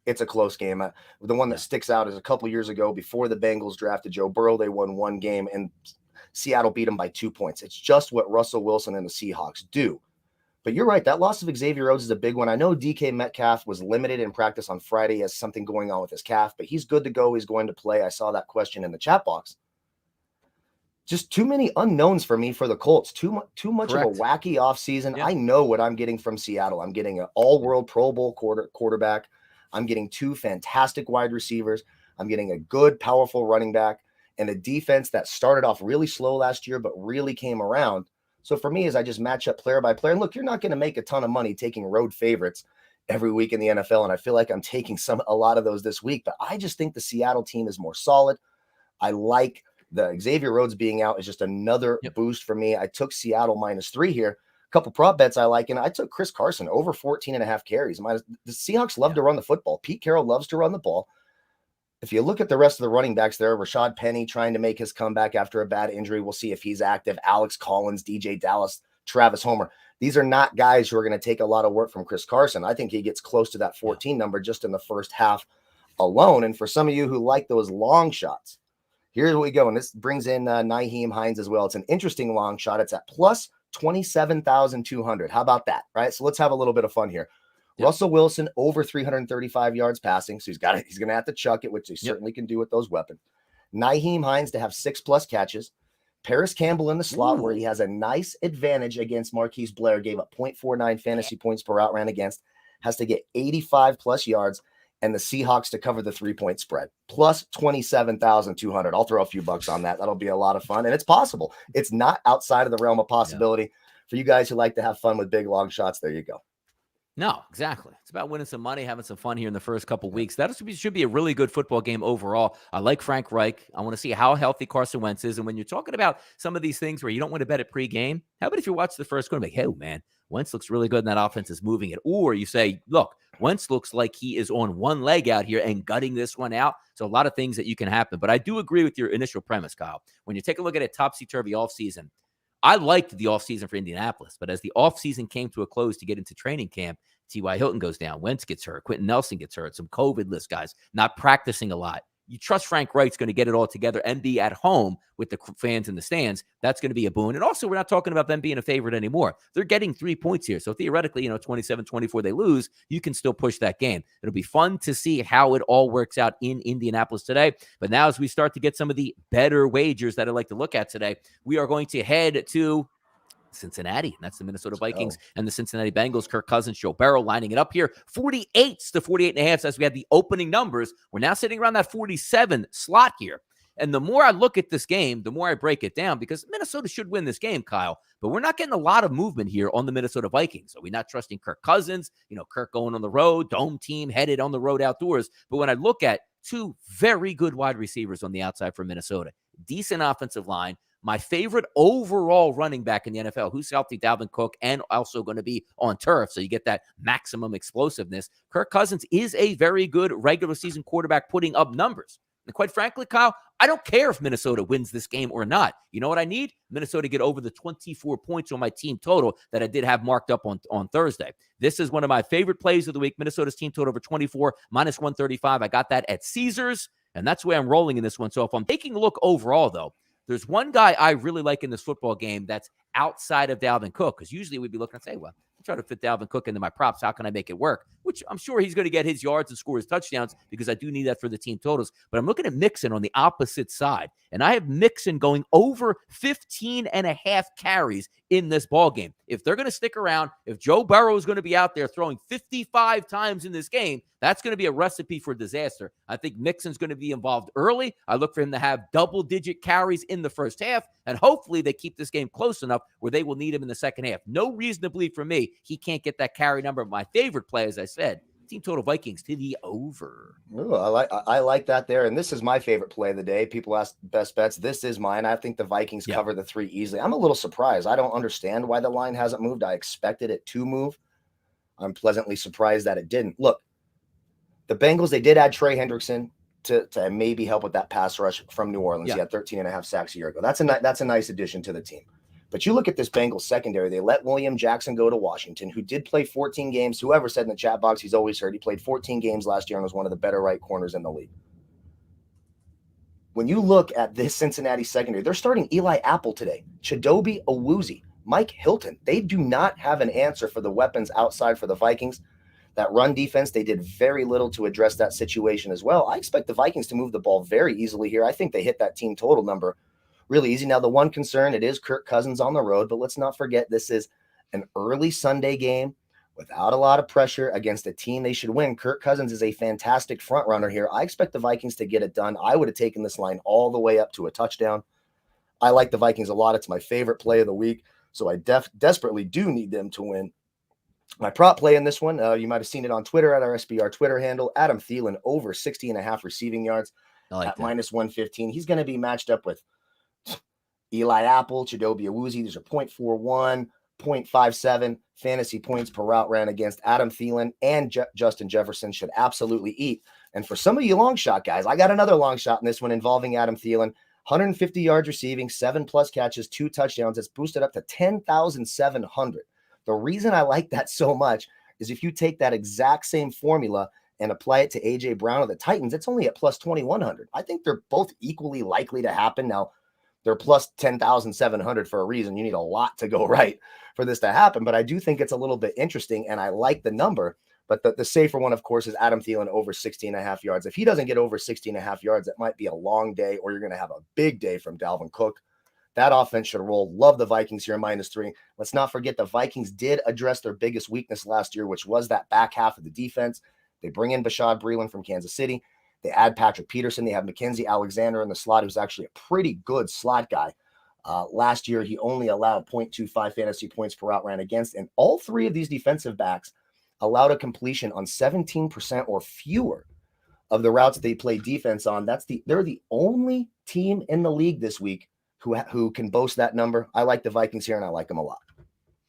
It's a close game. The one that sticks out is a couple years ago before the Bengals drafted Joe Burrow. They won one game and Seattle beat them by 2 points. It's just what Russell Wilson and the Seahawks do. But you're right. That loss of Xavier Rhodes is a big one. I know DK Metcalf was limited in practice on Friday. He has something going on with his calf, but he's good to go. He's going to play. I saw that question in the chat box. Just too many unknowns for me for the Colts. Too much Correct. of a wacky offseason. Yeah. I know what I'm getting from Seattle. I'm getting an all-world Pro Bowl quarterback. I'm getting 2 fantastic wide receivers. I'm getting a good, powerful running back and a defense that started off really slow last year but really came around. So for me, as I just match up player by player, and look, you're not going to make a ton of money taking road favorites every week in the NFL, and I feel like I'm taking a lot of those this week, but I just think the Seattle team is more solid. I like the Xavier Rhodes being out is just another boost for me. I took Seattle -3 here. A couple prop bets I like, and I took Chris Carson over 14.5 carries. The Seahawks love to run the football. Pete Carroll loves to run the ball. If you look at the rest of the running backs there, Rashad Penny trying to make his comeback after a bad injury. We'll see if he's active. Alex Collins, DJ Dallas, Travis Homer. These are not guys who are going to take a lot of work from Chris Carson. I think he gets close to that 14 number just in the first half alone. And for some of you who like those long shots, here's what we go. And this brings in Nyheim Hines as well. It's an interesting long shot. It's at plus 27,200. How about that? Right. So let's have a little bit of fun here. Russell Wilson over 335 yards passing. So he's going to have to chuck it, which he certainly can do with those weapons. Nyheim Hines to have 6+ catches. Paris Campbell in the slot where he has a nice advantage against Marquise Blair, gave up 0.49 fantasy points per out ran against, has to get 85+ yards, and the Seahawks to cover the 3-point spread. Plus 27,200. I'll throw a few bucks on that. That'll be a lot of fun. And it's possible. It's not outside of the realm of possibility. For you guys who like to have fun with big long shots, there you go. No, exactly. It's about winning some money, having some fun here in the first couple weeks. That should be a really good football game overall. I like Frank Reich. I want to see how healthy Carson Wentz is. And when you're talking about some of these things where you don't want to bet it pregame, how about if you watch the first quarter and be like, hey, man, Wentz looks really good and that offense is moving it. Or you say, look, Wentz looks like he is on one leg out here and gutting this one out. So a lot of things that you can happen. But I do agree with your initial premise, Kyle. When you take a look at a topsy-turvy offseason, I liked the offseason for Indianapolis. But as the offseason came to a close to get into training camp, T.Y. Hilton goes down. Wentz gets hurt. Quentin Nelson gets hurt. Some COVID list guys not practicing a lot. You trust Frank Reich's going to get it all together and be at home with the fans in the stands. That's going to be a boon. And also, we're not talking about them being a favorite anymore. They're getting 3 points here. So theoretically, 27-24, they lose. You can still push that game. It'll be fun to see how it all works out in Indianapolis today. But now as we start to get some of the better wagers that I like to look at today, we are going to head to Cincinnati, and that's the Minnesota Vikings and the Cincinnati Bengals. Kirk Cousins, Joe Burrow lining it up here. 48s to 48.5 as we had the opening numbers. We're now sitting around that 47 slot here. And the more I look at this game, the more I break it down because Minnesota should win this game, Kyle. But we're not getting a lot of movement here on the Minnesota Vikings. So we're not trusting Kirk Cousins, Kirk going on the road, dome team headed on the road outdoors. But when I look at 2 very good wide receivers on the outside for Minnesota, decent offensive line, my favorite overall running back in the NFL, who's healthy, Dalvin Cook, and also going to be on turf, so you get that maximum explosiveness. Kirk Cousins is a very good regular season quarterback putting up numbers. And quite frankly, Kyle, I don't care if Minnesota wins this game or not. You know what I need? Minnesota to get over the 24 points on my team total that I did have marked up on Thursday. This is one of my favorite plays of the week. Minnesota's team total over 24, -135. I got that at Caesars, and that's where I'm rolling in this one. So if I'm taking a look overall, though, there's one guy I really like in this football game that's outside of Dalvin Cook, because usually we'd be looking and say, well, I'm trying to fit Dalvin Cook into my props. How can I make it work? Which I'm sure he's going to get his yards and score his touchdowns because I do need that for the team totals. But I'm looking at Mixon on the opposite side, and I have Mixon going over 15.5 carries in this ball game. If they're going to stick around, if Joe Burrow is going to be out there throwing 55 times in this game, that's going to be a recipe for disaster. I think Mixon's going to be involved early. I look for him to have double-digit carries in the first half, and hopefully they keep this game close enough where they will need him in the second half. No reason to believe for me he can't get that carry number. My favorite play, as I said, team total Vikings to the over. Ooh, I like that there. And this is my favorite play of the day. People ask best bets. This is mine. I think the Vikings cover the 3 easily. I'm a little surprised. I don't understand why the line hasn't moved. I expected it to move. I'm pleasantly surprised that it didn't. Look, the Bengals, they did add Trey Hendrickson to maybe help with that pass rush from New Orleans. He had 13.5 sacks a year ago. That's a nice addition to the team. But you look at this Bengals secondary, they let William Jackson go to Washington, who did play 14 games. Whoever said in the chat box, he's always heard he played 14 games last year and was one of the better right corners in the league. When you look at this Cincinnati secondary, they're starting Eli Apple today, Chidobe Awuzie, Mike Hilton. They do not have an answer for the weapons outside for the Vikings. That run defense, they did very little to address that situation as well. I expect the Vikings to move the ball very easily here. I think they hit that team total number really easy. Now, the one concern, it is Kirk Cousins on the road, but let's not forget this is an early Sunday game without a lot of pressure against a team they should win. Kirk Cousins is a fantastic front runner here. I expect the Vikings to get it done. I would have taken this line all the way up to a touchdown. I like the Vikings a lot. It's my favorite play of the week, so I desperately do need them to win. My prop play in this one, you might have seen it on Twitter at our SBR Twitter handle, Adam Thielen over 60.5 receiving yards at minus 115. He's going to be matched up with Eli Apple, Chidobe Awuzie. These are 0.41, 0.57 fantasy points per route ran against Adam Thielen, and Justin Jefferson should absolutely eat. And for some of you long shot guys, I got another long shot in this one involving Adam Thielen. 150 yards receiving, 7+ catches, 2 touchdowns. It's boosted up to 10,700. The reason I like that so much is if you take that exact same formula and apply it to A.J. Brown of the Titans, it's only at plus 2,100. I think they're both equally likely to happen. Now, they're plus 10,700 for a reason. You need a lot to go right for this to happen, but I do think it's a little bit interesting, and I like the number. But the safer one, of course, is Adam Thielen over 60.5 yards. If he doesn't get over 60.5 yards, it might be a long day, or you're going to have a big day from Dalvin Cook. That offense should roll. Love the Vikings here, -3. Let's not forget the Vikings did address their biggest weakness last year, which was that back half of the defense. They bring in Bashaud Breeland from Kansas City. They add Patrick Peterson. They have Mackenzie Alexander in the slot, who's actually a pretty good slot guy. Last year, he only allowed 0.25 fantasy points per route ran against, and all 3 of these defensive backs allowed a completion on 17% or fewer of the routes they play defense on. They're the only team in the league this week who can boast that number. I like the Vikings here, and I like them a lot.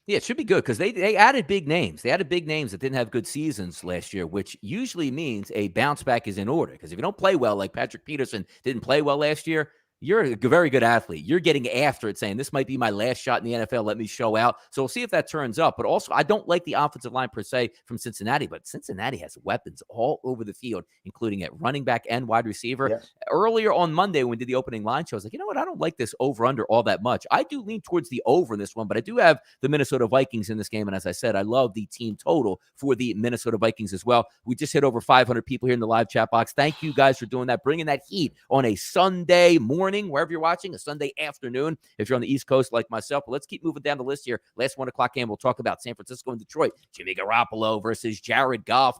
Yeah, it should be good because they added big names. They added big names that didn't have good seasons last year, which usually means a bounce back is in order. Because if you don't play well, like Patrick Peterson didn't play well last year, you're a very good athlete. You're getting after it, saying, this might be my last shot in the NFL. Let me show out. So we'll see if that turns up. But also, I don't like the offensive line per se from Cincinnati, but Cincinnati has weapons all over the field, including at running back and wide receiver. Yes. Earlier on Monday, when we did the opening line show, I was like, you know what? I don't like this over-under all that much. I do lean towards the over in this one, but I do have the Minnesota Vikings in this game. And as I said, I love the team total for the Minnesota Vikings as well. We just hit over 500 people here in the live chat box. Thank you guys for doing that, bringing that heat on a Sunday morning, wherever you're watching, a Sunday afternoon, if you're on the East Coast like myself. But let's keep moving down the list here. Last 1 o'clock game, we'll talk about San Francisco and Detroit. Jimmy Garoppolo versus Jared Goff.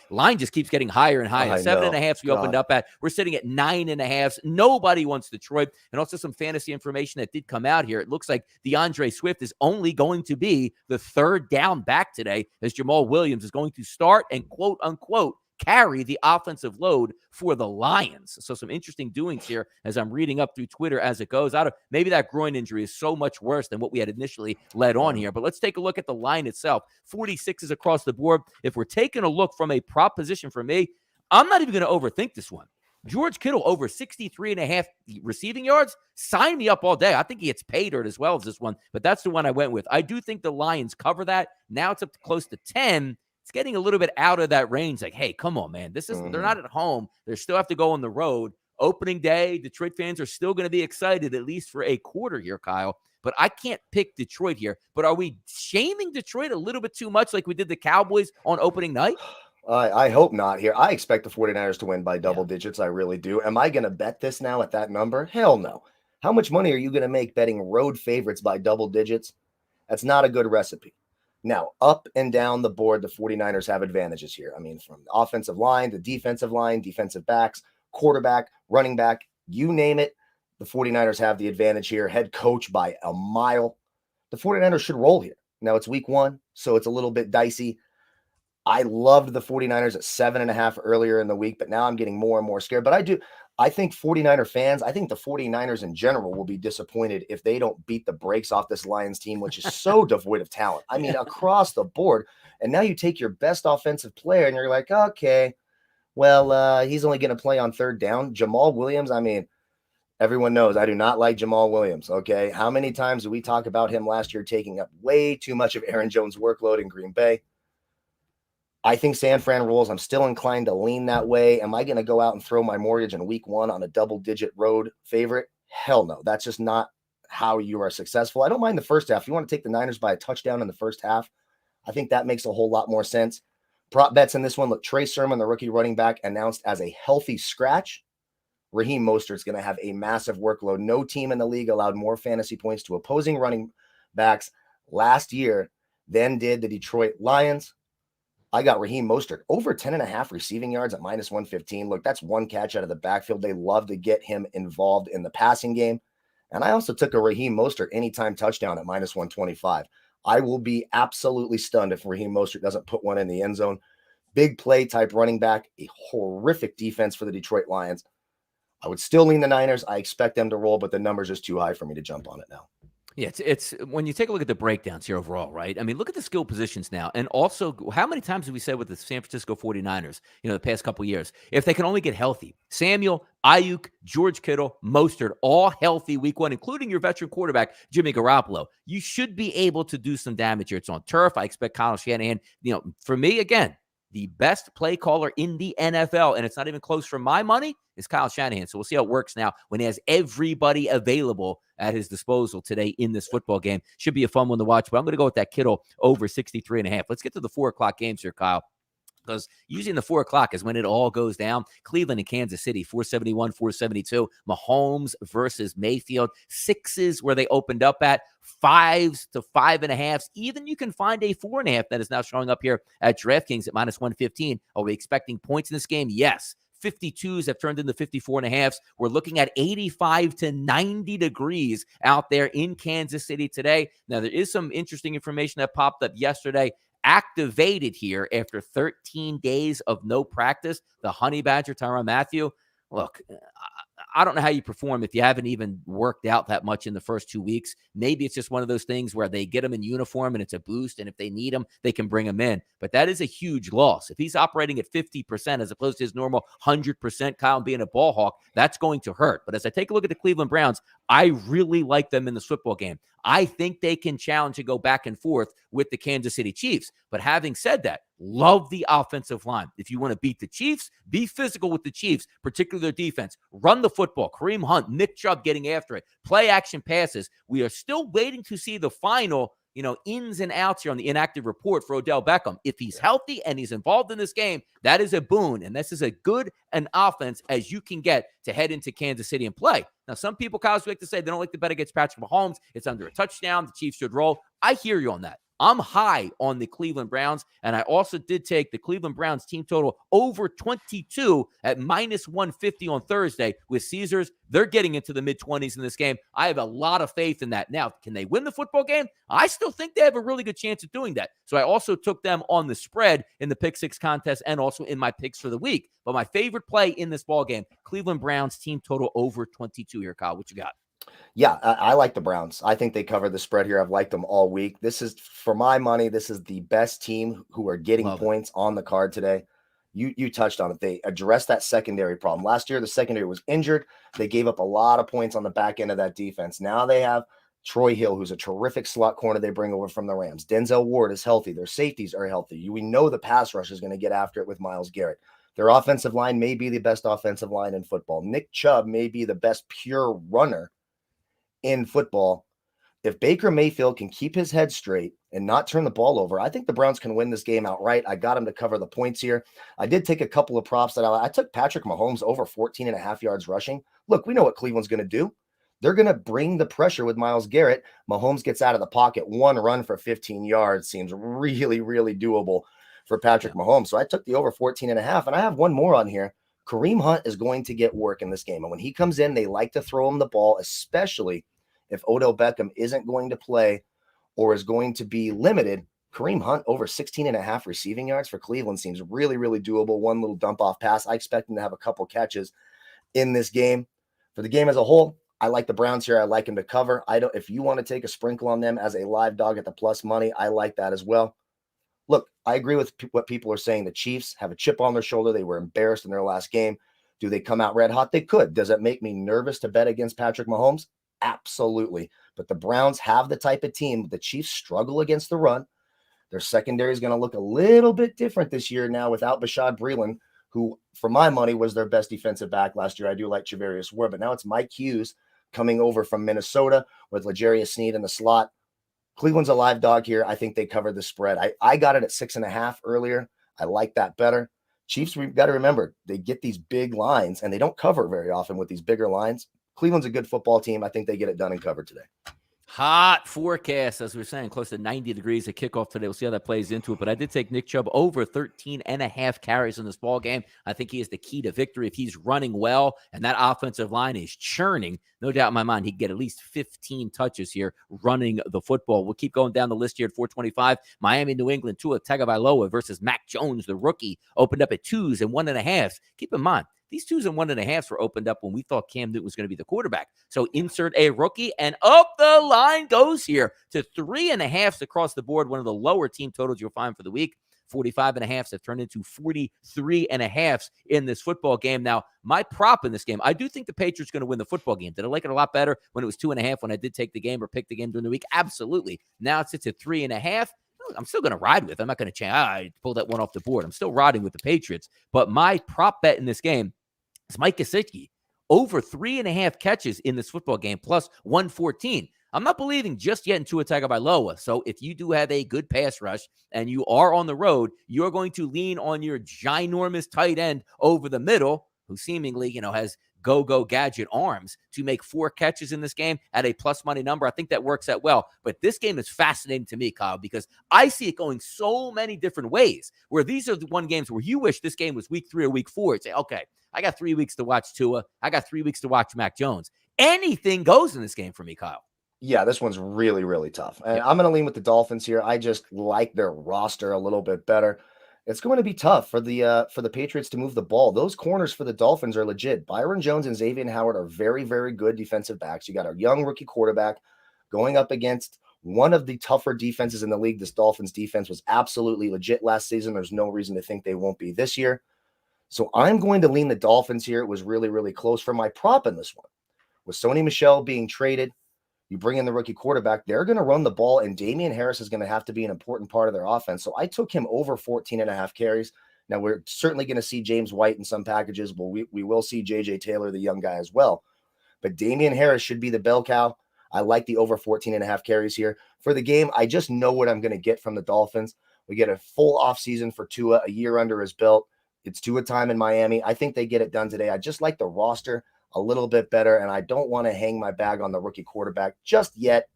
Line just keeps getting higher and higher. 7.5 we opened up at. We're sitting at 9.5. Nobody wants Detroit. And also some fantasy information that did come out here. It looks like DeAndre Swift is only going to be the 3rd down back today, as Jamal Williams is going to start and quote unquote carry the offensive load for the Lions. So some interesting doings here as I'm reading up through Twitter as it goes. Maybe that groin injury is so much worse than what we had initially led on here. But let's take a look at the line itself. 46 is across the board. If we're taking a look from a prop position for me, I'm not even going to overthink this one. George Kittle over 63.5 receiving yards. Sign me up all day. I think he gets paid as well as this one, but that's the one I went with. I do think the Lions cover that. Now it's up to close to 10. It's getting a little bit out of that range. Like, hey, come on, man. They're not at home. They still have to go on the road. Opening day, Detroit fans are still going to be excited, at least for a quarter here, Kyle. But I can't pick Detroit here. But are we shaming Detroit a little bit too much like we did the Cowboys on opening night? I hope not here. I expect the 49ers to win by double digits. I really do. Am I going to bet this now at that number? Hell no. How much money are you going to make betting road favorites by double digits? That's not a good recipe. Now, up and down the board, the 49ers have advantages here. I mean, from the offensive line, the defensive line, defensive backs, quarterback, running back, you name it, the 49ers have the advantage here. Head coach by a mile. The 49ers should roll here. Now, it's week 1, so it's a little bit dicey. I loved the 49ers at 7.5 earlier in the week, but now I'm getting more and more scared. But I think 49er fans, I think the 49ers in general will be disappointed if they don't beat the brakes off this Lions team, which is so devoid of talent. I mean, across the board. And now you take your best offensive player and you're like, okay, well, he's only going to play on third down. Jamal Williams, I mean, everyone knows I do not like Jamal Williams, okay? How many times did we talk about him last year taking up way too much of Aaron Jones' workload in Green Bay? I think San Fran rolls. I'm still inclined to lean that way. Am I going to go out and throw my mortgage in week 1 on a double-digit road favorite? Hell no. That's just not how you are successful. I don't mind the first half. If you want to take the Niners by a touchdown in the first half, I think that makes a whole lot more sense. Prop bets in this one. Look, Trey Sermon, the rookie running back, announced as a healthy scratch. Raheem Mostert's going to have a massive workload. No team in the league allowed more fantasy points to opposing running backs last year than did the Detroit Lions. I got Raheem Mostert over 10.5 receiving yards at minus 115. Look, that's one catch out of the backfield. They love to get him involved in the passing game. And I also took a Raheem Mostert anytime touchdown at minus 125. I will be absolutely stunned if Raheem Mostert doesn't put one in the end zone. Big play type running back, a horrific defense for the Detroit Lions. I would still lean the Niners. I expect them to roll, but the number's just too high for me to jump on it now. Yeah, it's when you take a look at the breakdowns here overall, right? I mean, look at the skill positions now. And also, how many times have we said with the San Francisco 49ers, the past couple of years, if they can only get healthy, Samuel, Ayuk, George Kittle, Mostert, all healthy week 1, including your veteran quarterback, Jimmy Garoppolo, you should be able to do some damage here. It's on turf. I expect Kyle Shanahan, for me, again, the best play caller in the NFL, and it's not even close for my money, is Kyle Shanahan. So we'll see how it works now when he has everybody available at his disposal today in this football game. Should be a fun one to watch, but I'm going to go with that Kittle over 63.5. Let's get to the 4 o'clock games here, Kyle, because usually in the 4 o'clock is when it all goes down. Cleveland and Kansas City, 471, 472. Mahomes versus Mayfield. 6s where they opened up at. 5s to 5.5s. Even you can find a 4.5 that is now showing up here at DraftKings at minus 115. Are we expecting points in this game? Yes. 52s have turned into 54.5s. We're looking at 85 to 90 degrees out there in Kansas City today. Now, there is some interesting information that popped up yesterday. Activated here after 13 days of no practice, the Honey Badger, Tyrann Mathieu. Look, I don't know how you perform if you haven't even worked out that much in the first 2 weeks. Maybe it's just one of those things where they get him in uniform and it's a boost, and if they need him, they can bring him in. But that is a huge loss. If he's operating at 50% as opposed to his normal 100%, Kyle, being a ball hawk, that's going to hurt. But as I take a look at the Cleveland Browns, I really like them in this football game. I think they can challenge and go back and forth with the Kansas City Chiefs. But having said that, love the offensive line. If you want to beat the Chiefs, be physical with the Chiefs, particularly their defense. Run the football. Kareem Hunt, Nick Chubb getting after it. Play action passes. We are still waiting to see the final, ins and outs here on the inactive report for Odell Beckham. If he's healthy and he's involved in this game, that is a boon. And this is as good an offense as you can get to head into Kansas City and play. Now, some people, Kyle, like to say they don't like to bet against Patrick Mahomes. It's under a touchdown. The Chiefs should roll. I hear you on that. I'm high on the Cleveland Browns, and I also did take the Cleveland Browns team total over 22 at minus 150 on Thursday with Caesars. They're getting into the mid-20s in this game. I have a lot of faith in that. Now, can they win the football game? I still think they have a really good chance of doing that. So I also took them on the spread in the Pick 6 contest and also in my picks for the week. But my favorite play in this ball game, Cleveland Browns team total over 22 here, Kyle. What you got? Yeah, I like the Browns. I think they covered the spread here. I've liked them all week. This is, for my money, this is the best team who are getting points on the card today. You touched on it. They addressed that secondary problem. Last year, the secondary was injured. They gave up a lot of points on the back end of that defense. Now they have Troy Hill, who's a terrific slot corner they bring over from the Rams. Denzel Ward is healthy. Their safeties are healthy. We know the pass rush is going to get after it with Myles Garrett. Their offensive line may be the best offensive line in football. Nick Chubb may be the best pure runner in football. If Baker Mayfield can keep his head straight and not turn the ball over, I think the Browns can win this game outright. I got him to cover the points here. I did take a couple of props that I took Patrick Mahomes over 14.5 yards rushing. Look, we know what Cleveland's going to do. They're going to bring the pressure with Myles Garrett. Mahomes gets out of the pocket. One run for 15 yards seems really, really doable for Patrick Mahomes. So I took the over 14.5, and I have one more on here. Kareem Hunt is going to get work in this game. And when he comes in, they like to throw him the ball, especially if Odell Beckham isn't going to play or is going to be limited. Kareem Hunt over 16.5 receiving yards for Cleveland seems really, really doable. One little dump off pass. I expect him to have a couple catches in this game. For the game as a whole, I like the Browns here. I like them to cover. If you want to take a sprinkle on them as a live dog at the plus money, I like that as well. Look, I agree with what people are saying. The Chiefs have a chip on their shoulder. They were embarrassed in their last game. Do they come out red hot? They could. Does it make me nervous to bet against Patrick Mahomes? Absolutely. But the Browns have the type of team. The Chiefs struggle against the run. Their secondary is going to look a little bit different this year now without Bashaud Breeland, who, for my money, was their best defensive back last year. I do like Charvarius Ward, but now it's Mike Hughes coming over from Minnesota with L'Jarius Sneed in the slot. Cleveland's a live dog here. I think they covered the spread. I got it at 6.5 earlier. I like that better. Chiefs, we've got to remember, they get these big lines, and they don't cover very often with these bigger lines. Cleveland's a good football team. I think they get it done and covered today. Hot forecast, as we were saying, close to 90 degrees at kickoff today. We'll see how that plays into it. But I did take Nick Chubb over 13.5 carries in this ball game. I think he is the key to victory. If he's running well and that offensive line is churning, no doubt in my mind, he'd get at least 15 touches here running the football. We'll keep going down the list here at 425. Miami, New England, Tua Tagovailoa versus Mac Jones, the rookie, opened up at 2s and 1.5. Keep in mind, these 2s and 1.5 were opened up when we thought Cam Newton was going to be the quarterback. So insert a rookie, and up the line goes here to 3.5 across the board. One of the lower team totals you'll find for the week. 45.5 have turned into 43.5 in this football game. Now, my prop in this game, I do think the Patriots are going to win the football game. Did I like it a lot better when it was 2.5 when I did take the game or pick the game during the week? Absolutely. Now it sits at 3.5. I'm still going to ride with. I'm not going to change. I pulled that one off the board. I'm still riding with the Patriots. But my prop bet in this game is Mike Gesicki over 3.5 catches in this football game plus 114. I'm not believing just yet in Tua Tagovailoa. So if you do have a good pass rush and you are on the road, you're going to lean on your ginormous tight end over the middle, who seemingly, has go-go gadget arms, to make 4 catches in this game at a plus money number. I think that works out well. But this game is fascinating to me, Kyle, because I see it going so many different ways, where these are the one games where you wish this game was week 3 or week 4. You'd say, okay, I got 3 weeks to watch Tua. I got 3 weeks to watch Mac Jones. Anything goes in this game for me, Kyle. Yeah, this one's really, really tough. And I'm going to lean with the Dolphins here. I just like their roster a little bit better. It's going to be tough for the Patriots to move the ball. Those corners for the Dolphins are legit. Byron Jones and Xavier Howard are very, very good defensive backs. You got a young rookie quarterback going up against one of the tougher defenses in the league. This Dolphins defense was absolutely legit last season. There's no reason to think they won't be this year. So I'm going to lean the Dolphins here. It was really, really close for my prop in this one. With Sony Michel being traded, you bring in the rookie quarterback, they're going to run the ball, and Damian Harris is going to have to be an important part of their offense. So I took him over 14.5 carries. Now, we're certainly going to see James White in some packages. Well, we will see J.J. Taylor, the young guy, as well. But Damian Harris should be the bell cow. I like the over 14.5 carries here. For the game, I just know what I'm going to get from the Dolphins. We get a full offseason for Tua, a year under his belt. It's Tua time in Miami. I think they get it done today. I just like the roster a little bit better, and I don't want to hang my bag on the rookie quarterback just yet.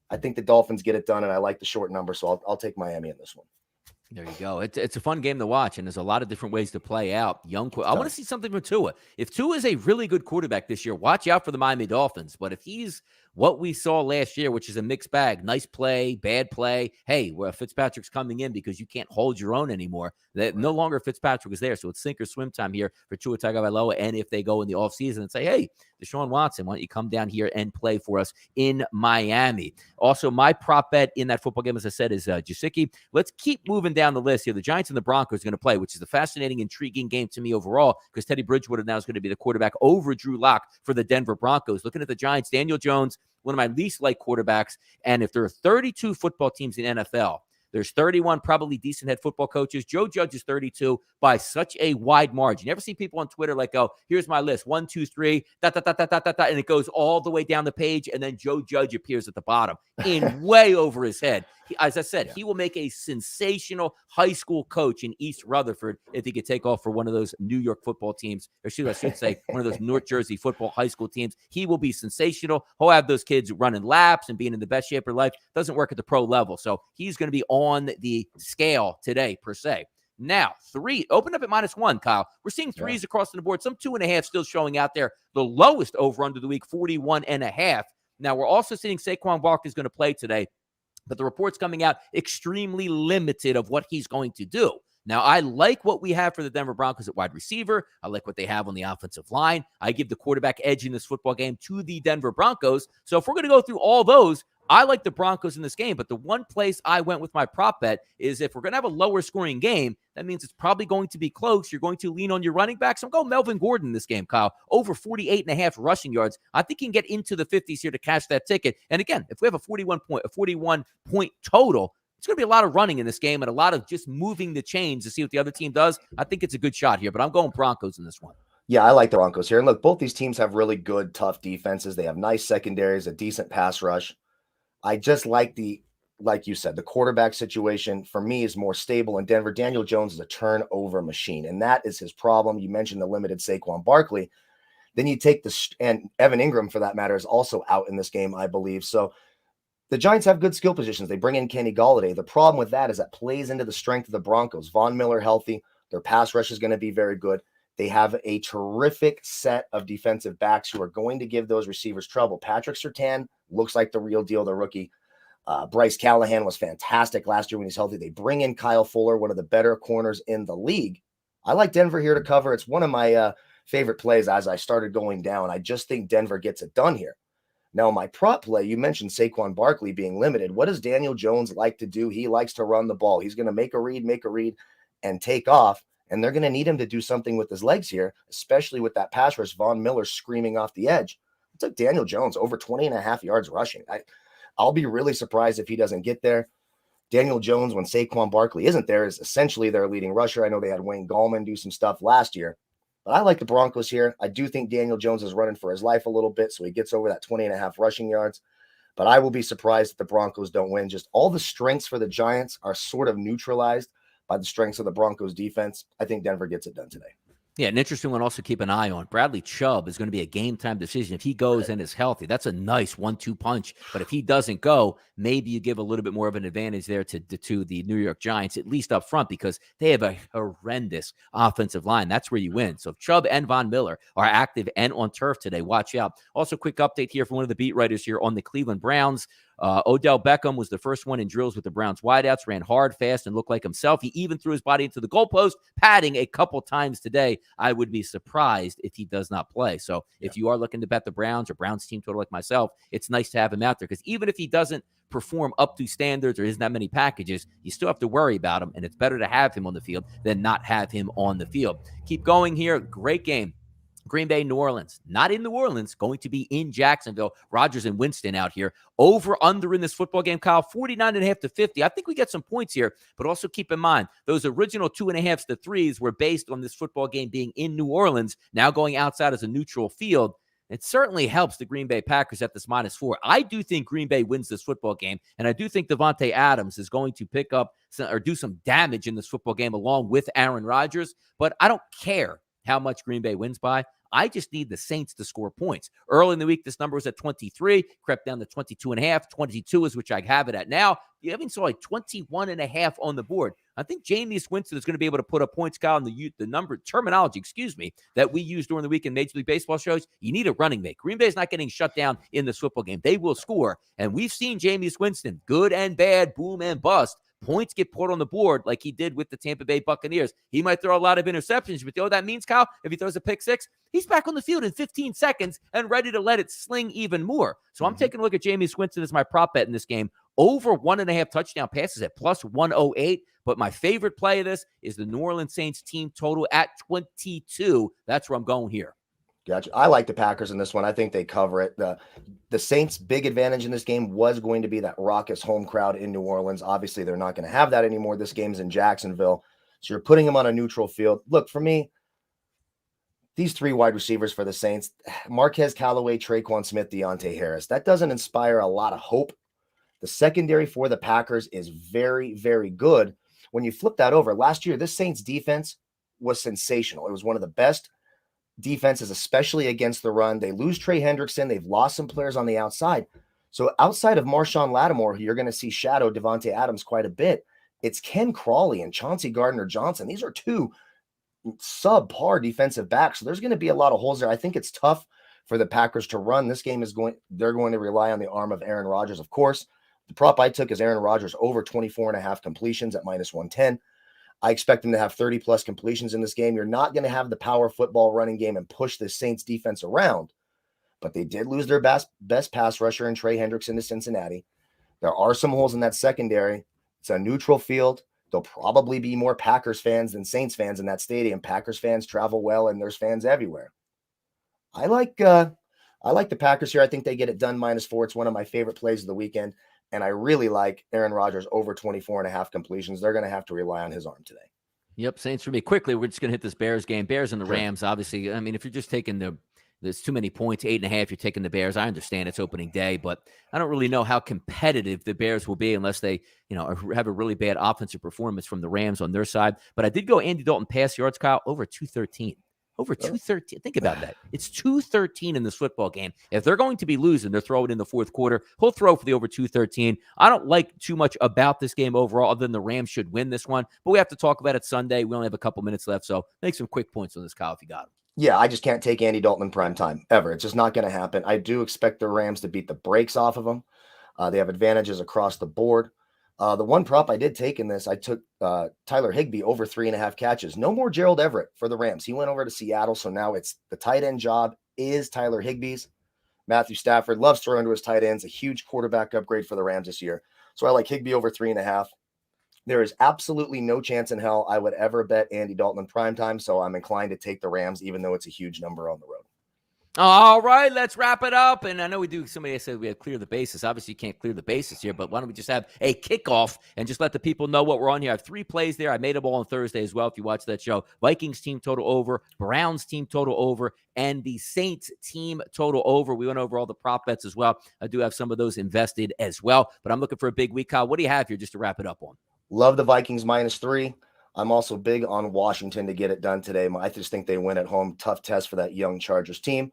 I think the Dolphins get it done, and I like the short number, so I'll take Miami in this one. There you go. It's a fun game to watch, and there's a lot of different ways to play out. I want to see something from Tua. If Tua is a really good quarterback this year, watch out for the Miami Dolphins. But if he's what we saw last year, which is a mixed bag, nice play, bad play, hey, well, Fitzpatrick's coming in because you can't hold your own anymore. That no longer Fitzpatrick is there, so it's sink or swim time here for Tua Tagovailoa. And if they go in the offseason and say, hey, Deshaun Watson, why don't you come down here and play for us in Miami? Also, my prop bet in that football game, as I said, is Gesicki. Let's keep moving down the list here. The Giants and the Broncos are going to play, which is a fascinating, intriguing game to me overall, because Teddy Bridgewater now is going to be the quarterback over Drew Lock for the Denver Broncos. Looking at the Giants, Daniel Jones, one of my least liked quarterbacks. And if there are 32 football teams in NFL, there's 31 probably decent head football coaches. Joe Judge is 32 by such a wide margin. You ever see people on Twitter like, oh, here's my list, 1, 2, 3, and it goes all the way down the page, and then Joe Judge appears at the bottom in way over his head. As I said, he will make a sensational high school coach in East Rutherford if he could take off for one of those New York football teams, or I should say one of those North Jersey football high school teams. He will be sensational. He'll have those kids running laps and being in the best shape of their life. Doesn't work at the pro level. So he's going to be on the scale today, per se. Now, 3, open up at -1, Kyle. We're seeing threes across the board. Some 2.5 still showing out there. The lowest over under the week, 41.5. Now, we're also seeing Saquon Barkley is going to play today, but the reports coming out extremely limited of what he's going to do. Now, I like what we have for the Denver Broncos at wide receiver. I like what they have on the offensive line. I give the quarterback edge in this football game to the Denver Broncos. So if we're going to go through all those, I like the Broncos in this game, but the one place I went with my prop bet is if we're going to have a lower scoring game, that means it's probably going to be close. You're going to lean on your running backs. I'm going Melvin Gordon in this game, Kyle. Over 48.5 rushing yards. I think he can get into the 50s here to cash that ticket. And again, if we have a 41 point total, it's going to be a lot of running in this game and a lot of just moving the chains to see what the other team does. I think it's a good shot here, but I'm going Broncos in this one. Yeah, I like the Broncos here. And look, both these teams have really good, tough defenses. They have nice secondaries, a decent pass rush. I just like like you said, the quarterback situation for me is more stable in Denver. Daniel Jones is a turnover machine, and that is his problem. You mentioned the limited Saquon Barkley. Then you take and Evan Ingram, for that matter, is also out in this game, I believe. So the Giants have good skill positions. They bring in Kenny Golladay. The problem with that is that plays into the strength of the Broncos. Von Miller healthy. Their pass rush is going to be very good. They have a terrific set of defensive backs who are going to give those receivers trouble. Patrick Surtain looks like the real deal, the rookie. Bryce Callahan was fantastic last year when he's healthy. They bring in Kyle Fuller, one of the better corners in the league. I like Denver here to cover. It's one of my favorite plays as I started going down. I just think Denver gets it done here. Now, my prop play, you mentioned Saquon Barkley being limited. What does Daniel Jones like to do? He likes to run the ball. He's going to make a read, and take off. And they're going to need him to do something with his legs here, especially with that pass rush, Von Miller screaming off the edge. It's like Daniel Jones, over 20.5 yards rushing. I'll be really surprised if he doesn't get there. Daniel Jones, when Saquon Barkley isn't there, is essentially their leading rusher. I know they had Wayne Gallman do some stuff last year, but I like the Broncos here. I do think Daniel Jones is running for his life a little bit, so he gets over that 20.5 rushing yards. But I will be surprised if the Broncos don't win. Just all the strengths for the Giants are sort of neutralized by the strengths of the Broncos defense. I think Denver gets it done today. Yeah, an interesting one also keep an eye on. Bradley Chubb is going to be a game-time decision. If he goes and is healthy, that's a nice 1-2 punch. But if he doesn't go, maybe you give a little bit more of an advantage there to the New York Giants, at least up front, because they have a horrendous offensive line. That's where you win. So if Chubb and Von Miller are active and on turf today, watch out. Also, quick update here from one of the beat writers here on the Cleveland Browns. Odell Beckham was the first one in drills with the Browns wideouts, ran hard, fast, and looked like himself. He even threw his body into the goalpost, padding a couple times today. I would be surprised if he does not play. So if you are looking to bet the Browns or Browns team total like myself, it's nice to have him out there, because even if he doesn't perform up to standards or isn't that many packages, you still have to worry about him, and it's better to have him on the field than not have him on the field. Keep going here. Great game. Green Bay, New Orleans. Not in New Orleans, going to be in Jacksonville. Rodgers and Winston out here. Over, under in this football game, Kyle, 49.5 to 50. I think we get some points here, but also keep in mind, those original 2.5s to 3s were based on this football game being in New Orleans, now going outside as a neutral field. It certainly helps the Green Bay Packers at this -4. I do think Green Bay wins this football game, and I do think Devontae Adams is going to pick up or do some damage in this football game along with Aaron Rodgers, but I don't care how much Green Bay wins by. I just need the Saints to score points. Early in the week, this number was at 23, crept down to 22.5. 22 is which I have it at now. You even saw like 21.5 on the board. I think Jameis Winston is going to be able to put up points, Kyle, in the number terminology, that we used during the week in Major League Baseball shows. You need a running mate. Green Bay is not getting shut down in this football game. They will score. And we've seen Jameis Winston, good and bad, boom and bust. Points get put on the board like he did with the Tampa Bay Buccaneers. He might throw a lot of interceptions, but you know what that means, Kyle? If he throws a pick six, he's back on the field in 15 seconds and ready to let it sling even more. So I'm taking a look at Jameis Winston as my prop bet in this game. Over 1.5 touchdown passes at +108. But my favorite play of this is the New Orleans Saints team total at 22. That's where I'm going here. Gotcha. I like the Packers in this one. I think they cover it. The Saints' big advantage in this game was going to be that raucous home crowd in New Orleans. Obviously, they're not going to have that anymore. This game's in Jacksonville. So you're putting them on a neutral field. Look, for me, these three wide receivers for the Saints, Marquez Callaway, Traquan Smith, Deontay Harris, that doesn't inspire a lot of hope. The secondary for the Packers is very, very good. When you flip that over, last year, this Saints defense was sensational. It was one of the best defenses, especially against the run. They lose Trey Hendrickson. They've lost some players on the outside. So outside of Marshawn Lattimore, you're going to see shadow Devontae Adams quite a bit. It's Ken Crawley and Chauncey Gardner-Johnson. These are two subpar defensive backs. So there's going to be a lot of holes there. I think it's tough for the Packers to run. This game they're going to rely on the arm of Aaron Rodgers, of course. The prop I took is Aaron Rodgers over 24.5 completions at -110. I expect him to have 30 plus completions in this game. You're not going to have the power football running game and push the Saints defense around, but they did lose their best pass rusher in Trey Hendrickson to Cincinnati. There are some holes in that secondary. It's a neutral field. There'll probably be more Packers fans than Saints fans in that stadium. Packers fans travel well, and there's fans everywhere. I like the Packers here. I think they get it done -4. It's one of my favorite plays of the weekend. And I really like Aaron Rodgers over 24.5 completions. They're going to have to rely on his arm today. Yep, Saints for me. Quickly, we're just going to hit this Bears game. Bears and the Rams, obviously. I mean, if you're just taking there's too many points, 8.5, you're taking the Bears. I understand it's opening day, but I don't really know how competitive the Bears will be unless they, have a really bad offensive performance from the Rams on their side. But I did go Andy Dalton pass yards, Kyle, over 213. Over 213. Think about that. It's 213 in this football game. If they're going to be losing, they're throwing in the fourth quarter. He'll throw for the over 213. I don't like too much about this game overall, other than the Rams should win this one. But we have to talk about it Sunday. We only have a couple minutes left, so make some quick points on this, Kyle, if you got them. Yeah, I just can't take Andy Dalton in prime time, ever. It's just not going to happen. I do expect the Rams to beat the brakes off of them. They have advantages across the board. The one prop I did take in this, I took Tyler Higbee over 3.5 catches. No more Gerald Everett for the Rams. He went over to Seattle, so now it's the tight end job is Tyler Higbee's. Matthew Stafford loves throwing to his tight ends, a huge quarterback upgrade for the Rams this year. So I like Higbee over 3.5. There is absolutely no chance in hell I would ever bet Andy Dalton in primetime, so I'm inclined to take the Rams, even though it's a huge number on the road. All right, let's wrap it up. And I know somebody said we had clear the bases. Obviously, you can't clear the bases here, but why don't we just have a kickoff and just let the people know what we're on here. I have 3 plays there. I made them all on Thursday as well, if you watch that show. Vikings team total over, Browns team total over, and the Saints team total over. We went over all the prop bets as well. I do have some of those invested as well, but I'm looking for a big week, Kyle. What do you have here just to wrap it up on? Love the Vikings -3. I'm also big on Washington to get it done today. I just think they win at home. Tough test for that young Chargers team.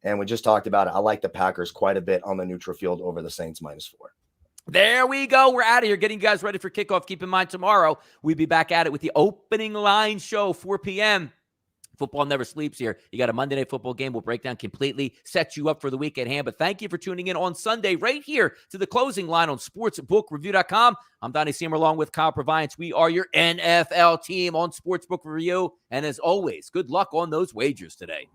And we just talked about it. I like the Packers quite a bit on the neutral field over the Saints -4. There we go. We're out of here. Getting you guys ready for kickoff. Keep in mind, tomorrow we'll be back at it with the opening line show, 4 p.m. Football never sleeps here. You got a Monday Night Football game. We'll break down completely, set you up for the week at hand. But thank you for tuning in on Sunday right here to the closing line on sportsbookreview.com. I'm Donnie Seymour along with Kyle Purviance. We are your NFL team on Sportsbook Review. And as always, good luck on those wagers today.